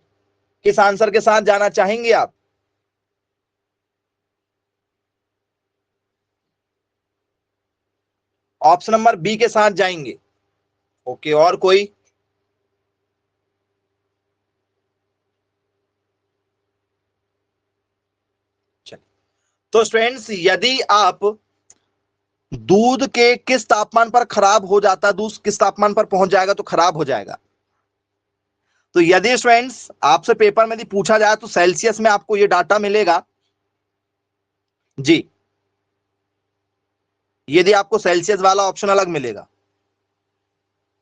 किस आंसर के साथ जाना चाहेंगे आप? ऑप्शन नंबर बी के साथ जाएंगे। ओके, और कोई? चलिए, तो स्टूडेंट्स यदि आप दूध के किस तापमान पर खराब हो जाता है, दूध किस तापमान पर पहुंच जाएगा तो खराब हो जाएगा। तो यदि स्टूडेंट्स आपसे पेपर में यदि पूछा जाए तो सेल्सियस में आपको ये डाटा मिलेगा जी, यदि आपको सेल्सियस वाला ऑप्शन अलग मिलेगा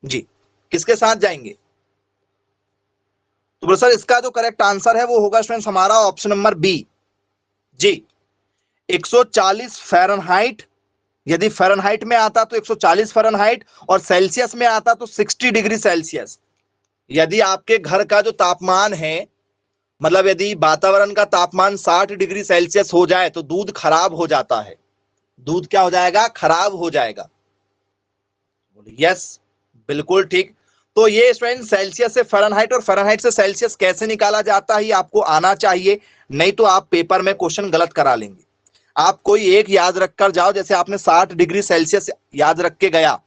जी। किसके साथ जाएंगे? तो सर इसका जो करेक्ट आंसर है वो होगा स्टूडेंट्स हमारा ऑप्शन नंबर बी जी, 140 फ़ारेनहाइट। यदि फ़ारेनहाइट में आता तो 140 फ़ारेनहाइट, और सेल्सियस में आता तो 60 डिग्री सेल्सियस। यदि आपके घर का जो तापमान है, मतलब यदि वातावरण का तापमान 60 डिग्री सेल्सियस हो जाए तो दूध खराब हो जाता है। दूध क्या हो जाएगा? खराब हो जाएगा। यस, बिल्कुल ठीक। तो ये स्टूडेंट सेल्सियस से फ़ारेनहाइट और फ़ारेनहाइट से सेल्सियस कैसे निकाला जाता है ये आपको आना चाहिए, नहीं तो आप पेपर में क्वेश्चन गलत करा लेंगे। आप कोई एक याद रखकर जाओ, जैसे आपने 60 डिग्री सेल्सियस याद रख के गया,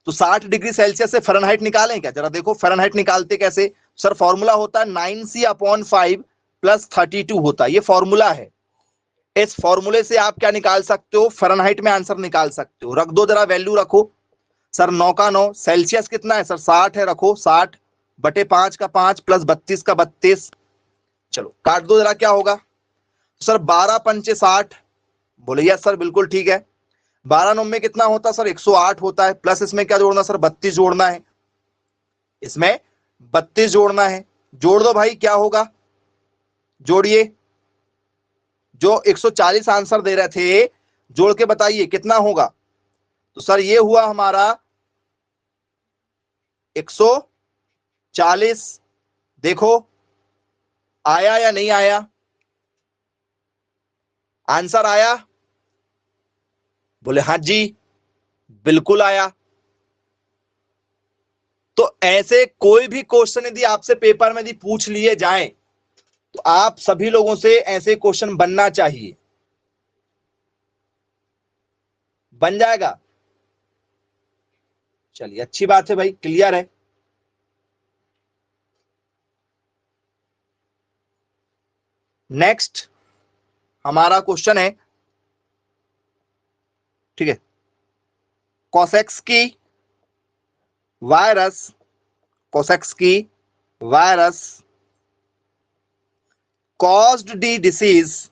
तो 60 डिग्री सेल्सियस से फ़ारेनहाइट निकालें क्या? जरा देखो फ़ारेनहाइट निकालते कैसे। सर फॉर्मूला होता है 9c/5 प्लस 32 होता है, ये फॉर्मूला है। इस फॉर्मूले से आप क्या निकाल सकते हो? फ़ारेनहाइट में आंसर निकाल सकते हो। रख दो, जरा वैल्यू रखो। सर 9 का 9, सेल्सियस कितना है सर? 60 है, रखो 60 बटे 5 का 5 प्लस 32 का 32। चलो काट दो जरा, क्या होगा? सर 12 पंचे 60। बोले यस सर बिल्कुल ठीक है। 12 9 में कितना होता है सर? 108 होता है, प्लस इसमें क्या जोड़ना सर? 32 जोड़ना है, इसमें 32 जोड़ना है। जोड़ दो भाई, क्या होगा? जोड़िए। जो 140 आंसर दे रहे थे, जोड़ के बताइए कितना होगा। तो सर ये हुआ हमारा 140। देखो आया या नहीं आया? आंसर आया? बोले हाँ जी, बिल्कुल आया। तो ऐसे कोई भी क्वेश्चन यदि आपसे पेपर में यदि पूछ लिए जाए तो आप सभी लोगों से ऐसे क्वेश्चन बनना चाहिए। बन जाएगा? चलिए अच्छी बात है भाई, क्लियर है। नेक्स्ट हमारा क्वेश्चन है, ठीक है, कोसेक्स की वायरस, कोसेक्स की virus caused the disease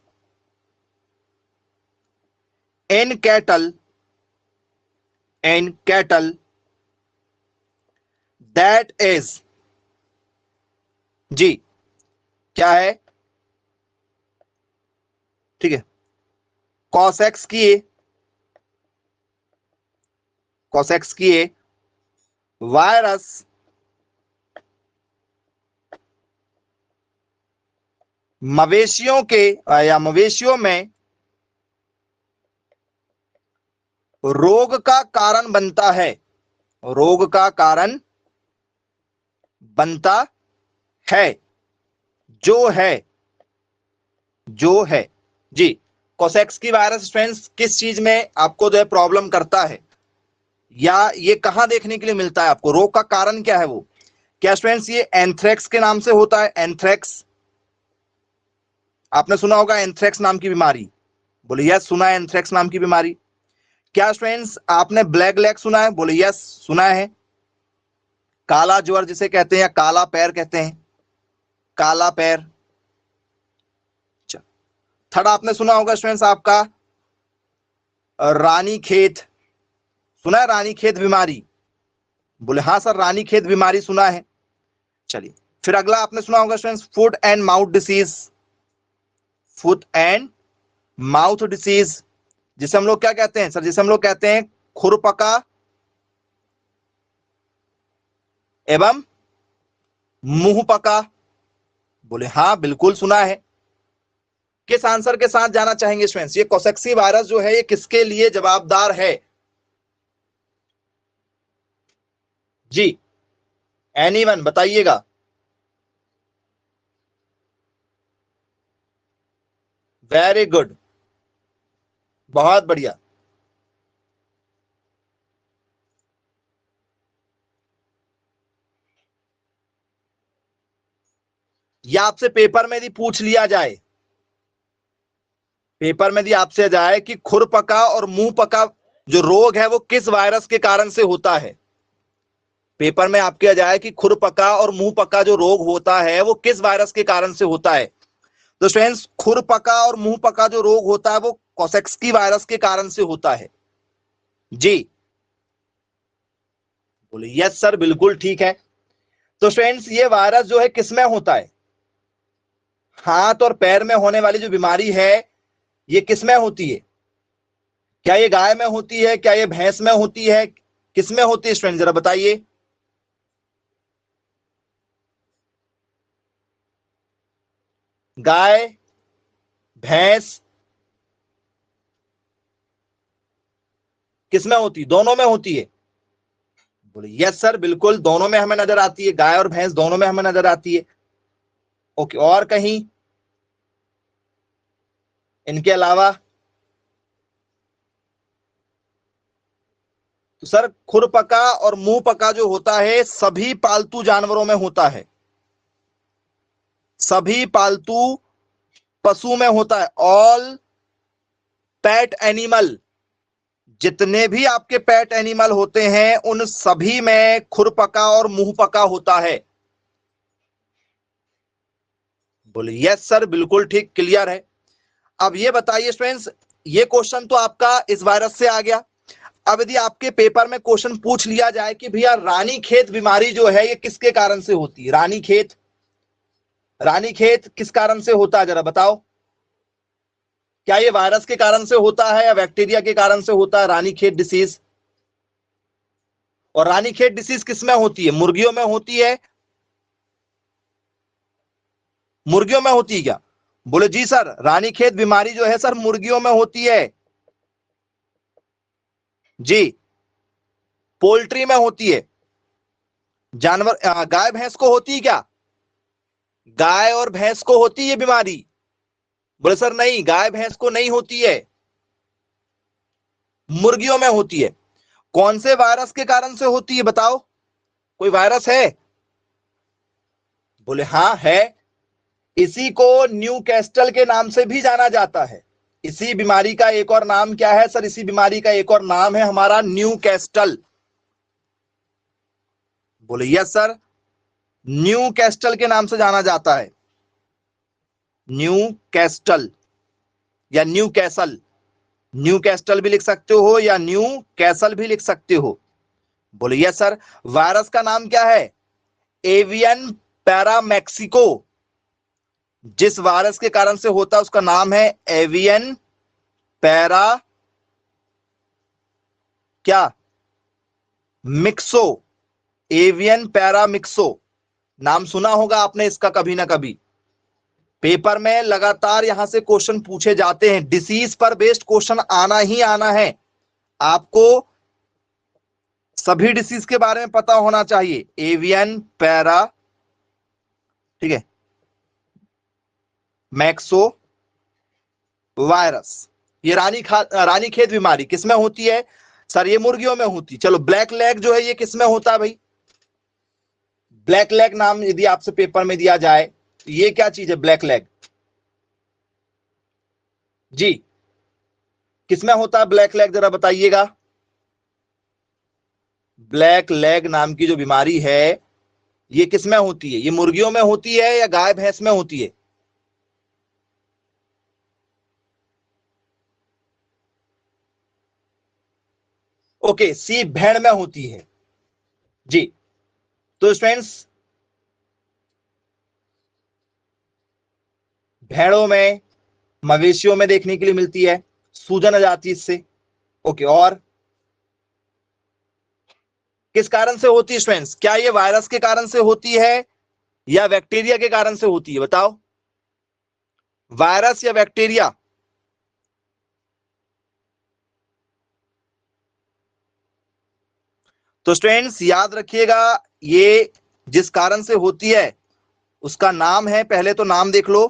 in cattle that is जी, क्या है? ठीक है, कॉसेक्स की वायरस मवेशियों के या मवेशियों में रोग का कारण बनता है, रोग का कारण बनता है, जो है, जो है जी। कोसेक्स की वायरस स्ट्रेंस किस चीज में आपको जो है प्रॉब्लम करता है, या ये कहां देखने के लिए मिलता है आपको? रोग का कारण क्या है वो? क्या स्टूडेंट्स ये एंथ्रेक्स के नाम से होता है? एंथ्रेक्स आपने सुना होगा, एंथ्रेक्स नाम की बीमारी। बोले यस सुना है एंथ्रेक्स नाम की बीमारी। क्या स्टूडेंट्स आपने ब्लैक लेग सुना है? बोले यस सुना है। काला ज्वर जिसे कहते हैं या काला पैर कहते हैं, काला पैर। थर्ड आपने सुना होगा स्टूडेंट्स आपका रानी खेत, सुना है रानी खेत बीमारी? बोले हाँ सर रानी खेत बीमारी सुना है। चलिए फिर अगला आपने सुना होगा students foot and mouth disease, foot and mouth disease, जिसे हम लोग क्या कहते हैं सर? जिसे हम लोग कहते हैं खुरपका एवं मुंह पका। बोले हाँ बिल्कुल सुना है। किस आंसर के साथ जाना चाहेंगे स्टूडेंट्स? ये कोसेक्सी वायरस जो है ये किसके लिए जवाबदार है जी? एनीवन बताइएगा। वेरी गुड, बहुत बढ़िया। या आपसे पेपर में यदि पूछ लिया जाए, पेपर में यदि आपसे जाए कि खुरपका और मुंह पका जो रोग है वो किस वायरस के कारण से होता है, पेपर में आपके आ जाए कि खुरपका और मुंह पका जो रोग होता है वो किस वायरस के कारण से होता है, तो स्टूडेंट्स खुरपका और मुंह पका जो रोग होता है वो कोसेक्सकी वायरस के कारण से होता है। जी बोले यस सर, बिल्कुल ठीक है। तो स्टूडेंट्स ये वायरस जो है किसमें होता है, हाथ और पैर में होने वाली जो बीमारी है ये किसमें होती है, क्या ये गाय में होती है, क्या ये भैंस में होती है, किसमें होती है स्टूडेंट, जरा बताइए। गाय, भैंस, किसमें होती है, दोनों में होती है। बोले यस सर, बिल्कुल दोनों में हमें नजर आती है, गाय और भैंस दोनों में हमें नजर आती है। ओके, और कहीं इनके अलावा। तो सर खुरपका और मुंह पका जो होता है सभी पालतू जानवरों में होता है, सभी पालतू पशु में होता है। ऑल पेट एनिमल, जितने भी आपके पेट एनिमल होते हैं उन सभी में खुरपका और मुंह पका होता है। बोले यस सर, बिल्कुल ठीक, क्लियर है। अब ये बताइए स्टूडेंट्स, ये क्वेश्चन तो आपका इस वायरस से आ गया। अब यदि आपके पेपर में क्वेश्चन पूछ लिया जाए कि भैया रानीखेत बीमारी जो है ये किसके कारण से होती है, रानीखेत, रानीखेत किस कारण से होता है, जरा बताओ। क्या ये वायरस के कारण से होता है या बैक्टीरिया के कारण से होता है रानीखेत डिसीज। और रानीखेत डिसीज किसमें होती है, मुर्गियों में होती है, मुर्गियों में होती है क्या। बोले जी सर, रानीखेत बीमारी जो है सर मुर्गियों में होती है। जी, पोल्ट्री में होती है, जानवर गाय भैंस को होती है क्या, गाय और भैंस को होती है बीमारी। बोले सर नहीं, गाय भैंस को नहीं होती है, मुर्गियों में होती है। कौन से वायरस के कारण से होती है बताओ, कोई वायरस है। बोले हाँ है, इसी को न्यू कैस्टल के नाम से भी जाना जाता है। इसी बीमारी का एक और नाम क्या है सर, इसी बीमारी का एक और नाम है हमारा न्यू कैस्टल। बोले यस सर, न्यू कैस्टल के नाम से जाना जाता है, न्यू कैस्टल या न्यू कैसल, न्यू कैस्टल भी लिख सकते हो या न्यू कैसल भी लिख सकते हो। बोले यस सर। वायरस का नाम क्या है, एवियन पैरामैक्सिको, जिस वायरस के कारण से होता है उसका नाम है एवियन पैरा क्या मिक्सो, एवियन पैरामिक्सो, नाम सुना होगा आपने इसका कभी ना कभी। पेपर में लगातार यहां से क्वेश्चन पूछे जाते हैं, डिसीज पर बेस्ड क्वेश्चन आना ही आना है। आपको सभी डिसीज के बारे में पता होना चाहिए। एवियन पैरा, ठीक है, मैक्सो वायरस, ये रानीखेत बीमारी किसमें होती है सर, ये मुर्गियों में होती। चलो ब्लैक लेग जो है ये किसमें होता है भाई, ब्लैक लेग नाम यदि आपसे पेपर में दिया जाए तो ये क्या चीज है ब्लैक लेग, जी किसमें होता है ब्लैक लेग, जरा बताइएगा। ब्लैक लेग नाम की जो बीमारी है ये किसमें होती है, ये मुर्गियों में होती है या गाय भैंस में होती है। ओके, सी भेड़ में होती है। जी, तो स्टूडेंट्स भेड़ों में, मवेशियों में देखने के लिए मिलती है, सूजन आ जाती है इससे। ओके, और किस कारण से होती है स्टूडेंट्स, क्या ये वायरस के कारण से होती है या बैक्टीरिया के कारण से होती है बताओ, वायरस या बैक्टीरिया। तो स्टूडेंट्स याद रखिएगा, ये जिस कारण से होती है उसका नाम है, पहले तो नाम देख लो,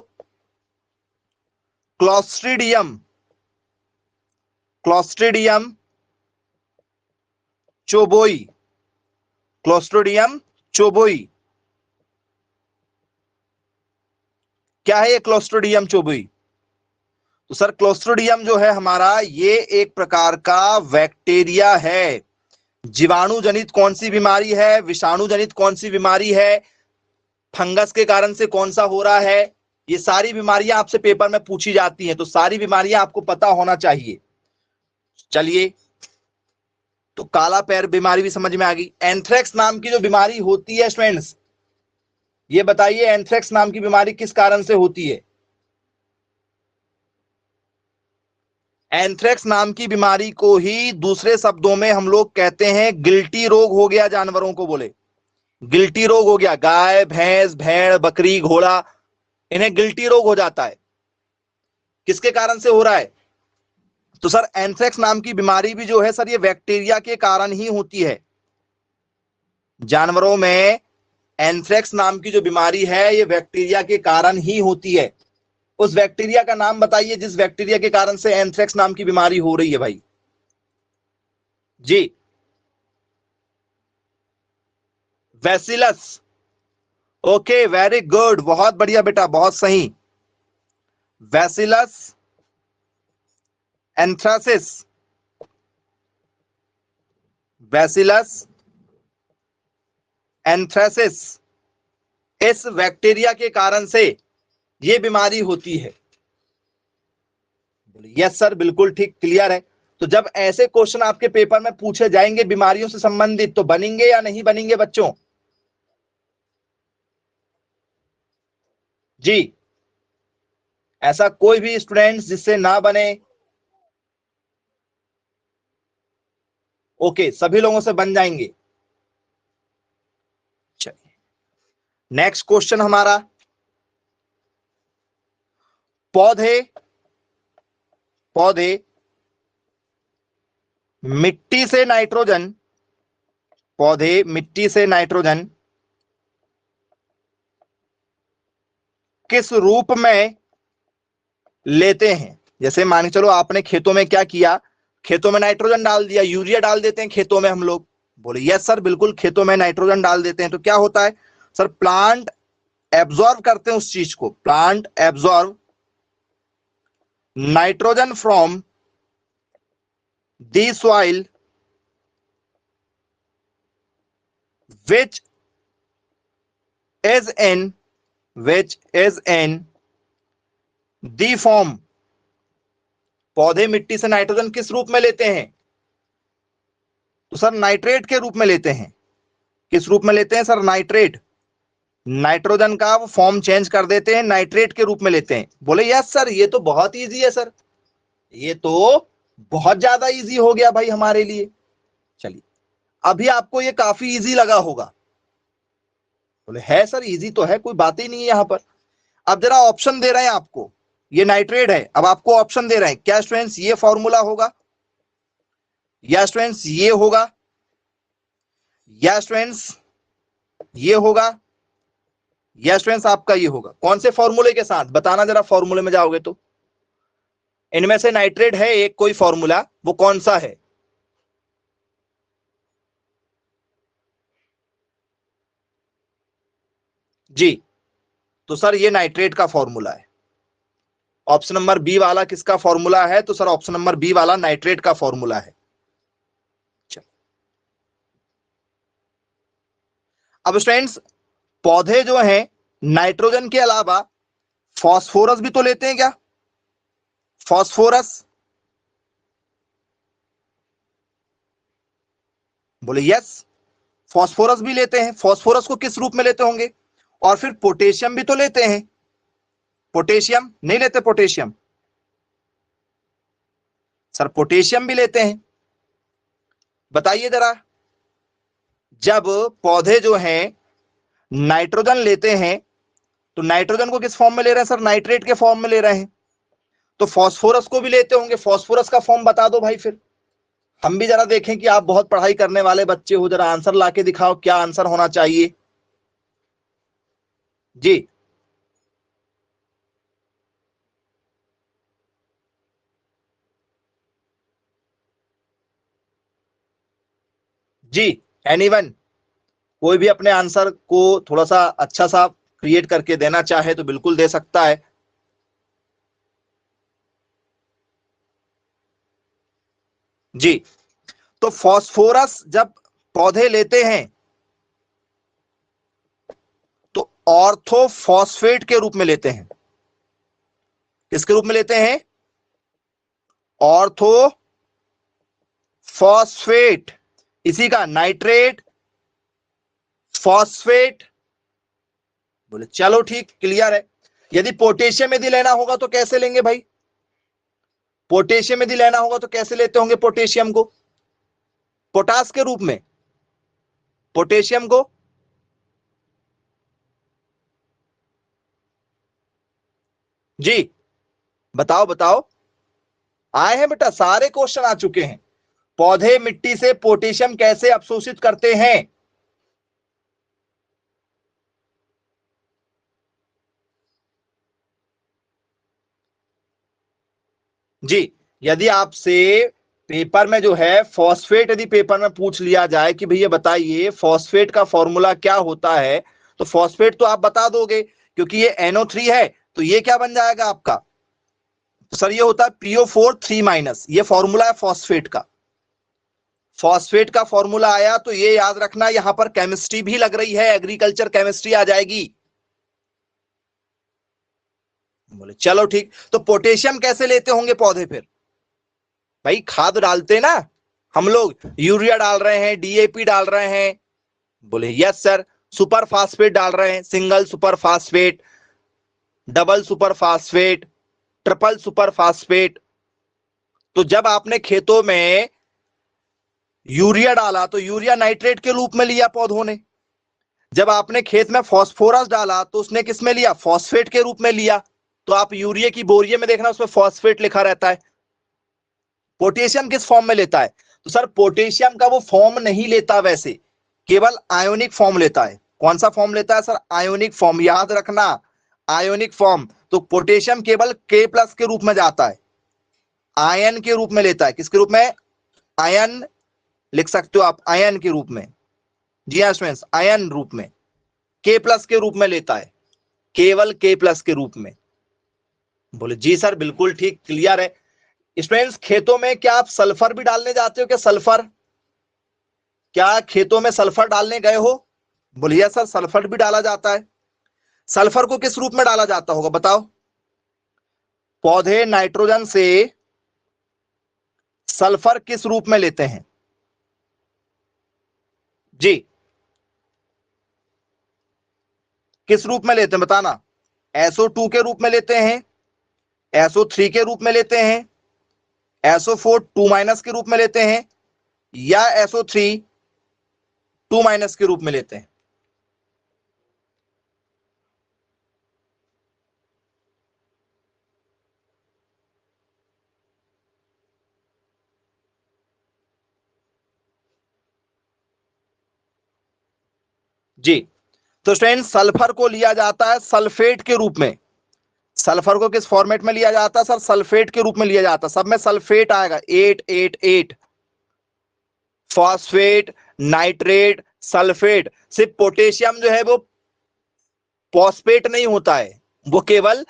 क्लॉस्ट्रीडियम, क्लॉस्ट्रीडियम चोबोई, क्लॉस्ट्रीडियम चोबोई। क्या है ये क्लॉस्ट्रीडियम चोबोई, तो सर क्लोस्ट्रिडियम जो है हमारा, ये एक प्रकार का बैक्टीरिया है। जीवाणु जनित कौन सी बीमारी है, विषाणु जनित कौन सी बीमारी है, फंगस के कारण से कौन सा हो रहा है, ये सारी बीमारियां आपसे पेपर में पूछी जाती हैं, तो सारी बीमारियां आपको पता होना चाहिए। चलिए, तो काला पैर बीमारी भी समझ में आ गई। एंथ्रेक्स नाम की जो बीमारी होती है स्टूडेंट्स, ये बताइए एंथ्रेक्स नाम की बीमारी किस कारण से होती है। एंथ्रेक्स नाम की बीमारी को ही दूसरे शब्दों में हम लोग कहते हैं गिल्टी रोग हो गया। जानवरों को बोले गिल्टी रोग हो गया, गाय भैंस भेड़ बकरी घोड़ा, इन्हें गिल्टी रोग हो जाता है। किसके कारण से हो रहा है? तो सर एंथ्रेक्स नाम की बीमारी भी जो है सर, ये बैक्टीरिया के कारण ही होती है। जानवरों में एंथ्रेक्स नाम की जो बीमारी है, ये बैक्टीरिया के कारण ही होती है। उस बैक्टीरिया का नाम बताइए जिस बैक्टीरिया के कारण से एंथ्रेक्स नाम की बीमारी हो रही है भाई जी। बैसिलस। ओके, वेरी गुड, बहुत बढ़िया बेटा, बहुत सही। बैसिलस एंथ्रासिस, बैसिलस एंथ्रासिस, इस बैक्टीरिया के कारण से यह बीमारी होती है। यस सर, बिल्कुल ठीक, क्लियर है। तो जब ऐसे क्वेश्चन आपके पेपर में पूछे जाएंगे बीमारियों से संबंधित, तो बनेंगे या नहीं बनेंगे बच्चों? जी, ऐसा कोई भी स्टूडेंट्स जिससे ना बने? ओके, सभी लोगों से बन जाएंगे। चलिए, नेक्स्ट क्वेश्चन हमारा, पौधे पौधे मिट्टी से नाइट्रोजन, पौधे मिट्टी से नाइट्रोजन किस रूप में लेते हैं? जैसे मान के चलो आपने खेतों में क्या किया, खेतों में नाइट्रोजन डाल दिया, यूरिया डाल देते हैं खेतों में हम लोग। बोले यस सर, बिल्कुल, खेतों में नाइट्रोजन डाल देते हैं। तो क्या होता है सर? प्लांट एब्जॉर्ब करते हैं उस चीज को, plant absorb nitrogen from the soil which is in the form। पौधे मिट्टी से नाइट्रोजन किस रूप में लेते हैं? तो सर नाइट्रेट के रूप में लेते हैं। किस रूप में लेते हैं सर? नाइट्रेट। नाइट्रोजन का वो फॉर्म चेंज कर देते हैं, नाइट्रेट के रूप में लेते हैं। बोले यस सर, ये तो बहुत इजी है सर, ये तो बहुत ज्यादा इजी हो गया भाई हमारे लिए। चलिए, अभी आपको ये काफी इजी लगा होगा। बोले है सर, इजी तो है, कोई बात ही नहीं है यहां पर। अब जरा ऑप्शन दे रहे हैं आपको, ये नाइट्रेट है, अब आपको ऑप्शन दे रहे हैं। क्या स्टूडेंट्स ये फॉर्मूला होगा, या स्टूडेंट्स ये होगा, या स्टूडेंट्स ये होगा, या स्टूडेंट्स आपका ये होगा? कौन से फॉर्मूले के साथ बताना जरा, फॉर्मूले में जाओगे तो। इनमें से नाइट्रेट है एक कोई फॉर्मूला, वो कौन सा है? जी, तो सर ये नाइट्रेट का फॉर्मूला है। ऑप्शन नंबर बी वाला किसका फॉर्मूला है? तो सर ऑप्शन नंबर बी वाला नाइट्रेट का फॉर्मूला है। अब स्टूडेंट्स, पौधे जो हैं नाइट्रोजन के अलावा फास्फोरस भी तो लेते हैं क्या? फास्फोरस, बोले यस, फास्फोरस भी लेते हैं। फास्फोरस को किस रूप में लेते होंगे? और फिर पोटेशियम भी तो लेते हैं। पोटेशियम नहीं लेते? पोटेशियम सर, पोटेशियम भी लेते हैं। बताइए जरा, जब पौधे जो हैं नाइट्रोजन लेते हैं, तो नाइट्रोजन को किस फॉर्म में ले रहे हैं सर? नाइट्रेट के फॉर्म में ले रहे हैं। तो फास्फोरस को भी लेते होंगे, फास्फोरस का फॉर्म बता दो भाई, फिर हम भी जरा देखें कि आप बहुत पढ़ाई करने वाले बच्चे हो। जरा आंसर लाके दिखाओ, क्या आंसर होना चाहिए जी। जी, एनीवन, कोई भी अपने आंसर को थोड़ा सा अच्छा सा क्रिएट करके देना चाहे तो बिल्कुल दे सकता है। जी, तो फास्फोरस जब पौधे लेते हैं तो ऑर्थोफॉस्फेट के रूप में लेते हैं। किसके रूप में लेते हैं? ऑर्थोफॉस्फेट। इसी का नाइट्रेट, फॉस्फेट। बोले चलो ठीक, क्लियर है। यदि पोटेशियम यदि लेना होगा तो कैसे लेंगे भाई? पोटेशियम यदि लेना होगा तो कैसे लेते होंगे पोटेशियम को? पोटास के रूप में। पोटेशियम को जी बताओ बताओ। आए हैं बेटा, सारे क्वेश्चन आ चुके हैं। पौधे मिट्टी से पोटेशियम कैसे अवशोषित करते हैं? जी, यदि आपसे पेपर में जो है फॉस्फेट यदि पेपर में पूछ लिया जाए कि भैया बताइए फॉस्फेट का फॉर्मूला क्या होता है, तो फॉस्फेट तो आप बता दोगे क्योंकि ये NO3 है, तो ये क्या बन जाएगा आपका? सर ये होता है PO4 3-, ये फॉर्मूला है फॉस्फेट का। फॉस्फेट का फॉर्मूला आया तो ये याद रखना, यहां पर केमिस्ट्री भी लग रही है, एग्रीकल्चर केमिस्ट्री आ जाएगी। बोले चलो ठीक, तो पोटेशियम कैसे लेते होंगे पौधे फिर? भाई खाद डालते ना हम लोग, यूरिया डाल रहे हैं, DAP डाल रहे हैं। बोले यस सर। सुपर फास्फेट डाल रहे हैं, single super phosphate, double super phosphate, triple super phosphate. तो जब आपने खेतों में यूरिया डाला तो यूरिया नाइट्रेट के रूप में लिया पौधों ने। जब आपने खेत में फास्फोरस डाला तो उसने किस में लिया? फॉस्फेट के रूप में लिया। तो आप यूरिया की बोरिये में देखना उसमें फॉस्फेट लिखा रहता है। पोटेशियम किस फॉर्म में लेता है? तो सर पोटेशियम का वो फॉर्म नहीं लेता, वैसे केवल आयोनिक फॉर्म लेता है। कौन सा फॉर्म लेता है सर? आयोनिक फॉर्म, याद रखना, आयोनिक फॉर्म। तो पोटेशियम केवल K+ के रूप में जाता है, आयन के रूप में लेता है। किसके रूप में? आयन लिख सकते हो आप, आयन के रूप में। जी हाँ स्टूडेंट्स, आयन रूप में, K+ के रूप में लेता है, केवल K+ के रूप में। बोले जी सर बिल्कुल ठीक, क्लियर है। स्टूडेंट्स खेतों में क्या आप सल्फर भी डालने जाते हो क्या? सल्फर, क्या खेतों में सल्फर डालने गए हो? बोलिए सर सल्फर भी डाला जाता है। सल्फर को किस रूप में डाला जाता होगा बताओ? पौधे नाइट्रोजन से सल्फर किस रूप में लेते हैं? जी किस रूप में लेते हैं बताना? SO2 के रूप में लेते हैं, SO3 के रूप में लेते हैं, SO4 2- के रूप में लेते हैं, या SO3 2- के रूप में लेते हैं? जी, तो स्टूडेंट सल्फर को लिया जाता है सल्फेट के रूप में। सल्फर को किस फॉर्मेट में लिया जाता है सर? सल्फेट के रूप में लिया जाता है। सब में सल्फेट आएगा, 888, फॉस्फेट, नाइट्रेट, सल्फेट। सिर्फ पोटेशियम जो है वो फॉस्फेट नहीं होता है, वो केवल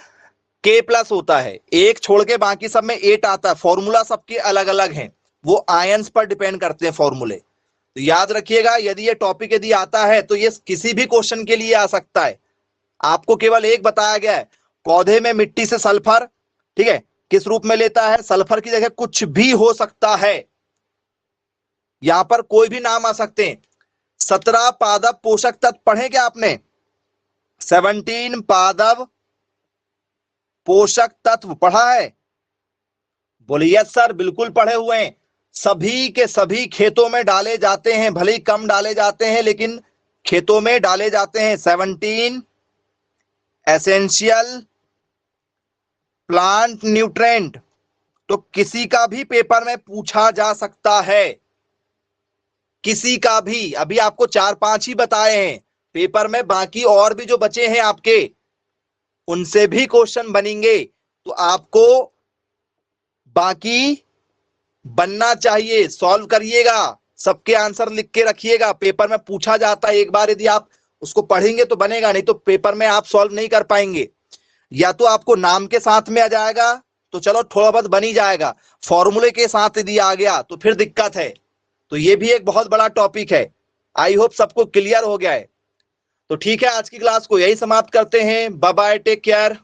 K+ होता है। एक छोड़ के बाकी सब में 8 आता है। फॉर्मूला सबके अलग अलग हैं, वो आयंस पर डिपेंड करते हैं फॉर्मूले। तो याद रखिएगा, यदि ये टॉपिक यदि आता है तो ये किसी भी क्वेश्चन के लिए आ सकता है। आपको केवल एक बताया गया है, पौधे में मिट्टी से सल्फर, ठीक है, किस रूप में लेता है? सल्फर की जगह कुछ भी हो सकता है, यहां पर कोई भी नाम आ सकते हैं। 17 पादप पोषक तत्व पढ़े क्या आपने? 17 पादप पोषक तत्व पढ़ा है? बोलिए यस सर बिल्कुल पढ़े हुए हैं। सभी के सभी खेतों में डाले जाते हैं, भले ही कम डाले जाते हैं लेकिन खेतों में डाले जाते हैं। 17 एसेंशियल प्लांट न्यूट्रेंट। तो किसी का भी पेपर में पूछा जा सकता है, किसी का भी। अभी आपको 4-5 ही बताए हैं पेपर में, बाकी और भी जो बचे हैं आपके उनसे भी क्वेश्चन बनेंगे। तो आपको बाकी बनना चाहिए, सॉल्व करिएगा, सबके आंसर लिख के रखिएगा। पेपर में पूछा जाता है, एक बार यदि आप उसको पढ़ेंगे तो बनेगा, नहीं तो पेपर में आप सॉल्व नहीं कर पाएंगे। या तो आपको नाम के साथ में आ जाएगा तो चलो थोड़ा बहुत बन ही जाएगा, फॉर्मूले के साथ यदि आ गया तो फिर दिक्कत है। तो ये भी एक बहुत बड़ा टॉपिक है। आई होप सबको क्लियर हो गया है। तो ठीक है, आज की क्लास को यही समाप्त करते हैं। Bye bye, take care.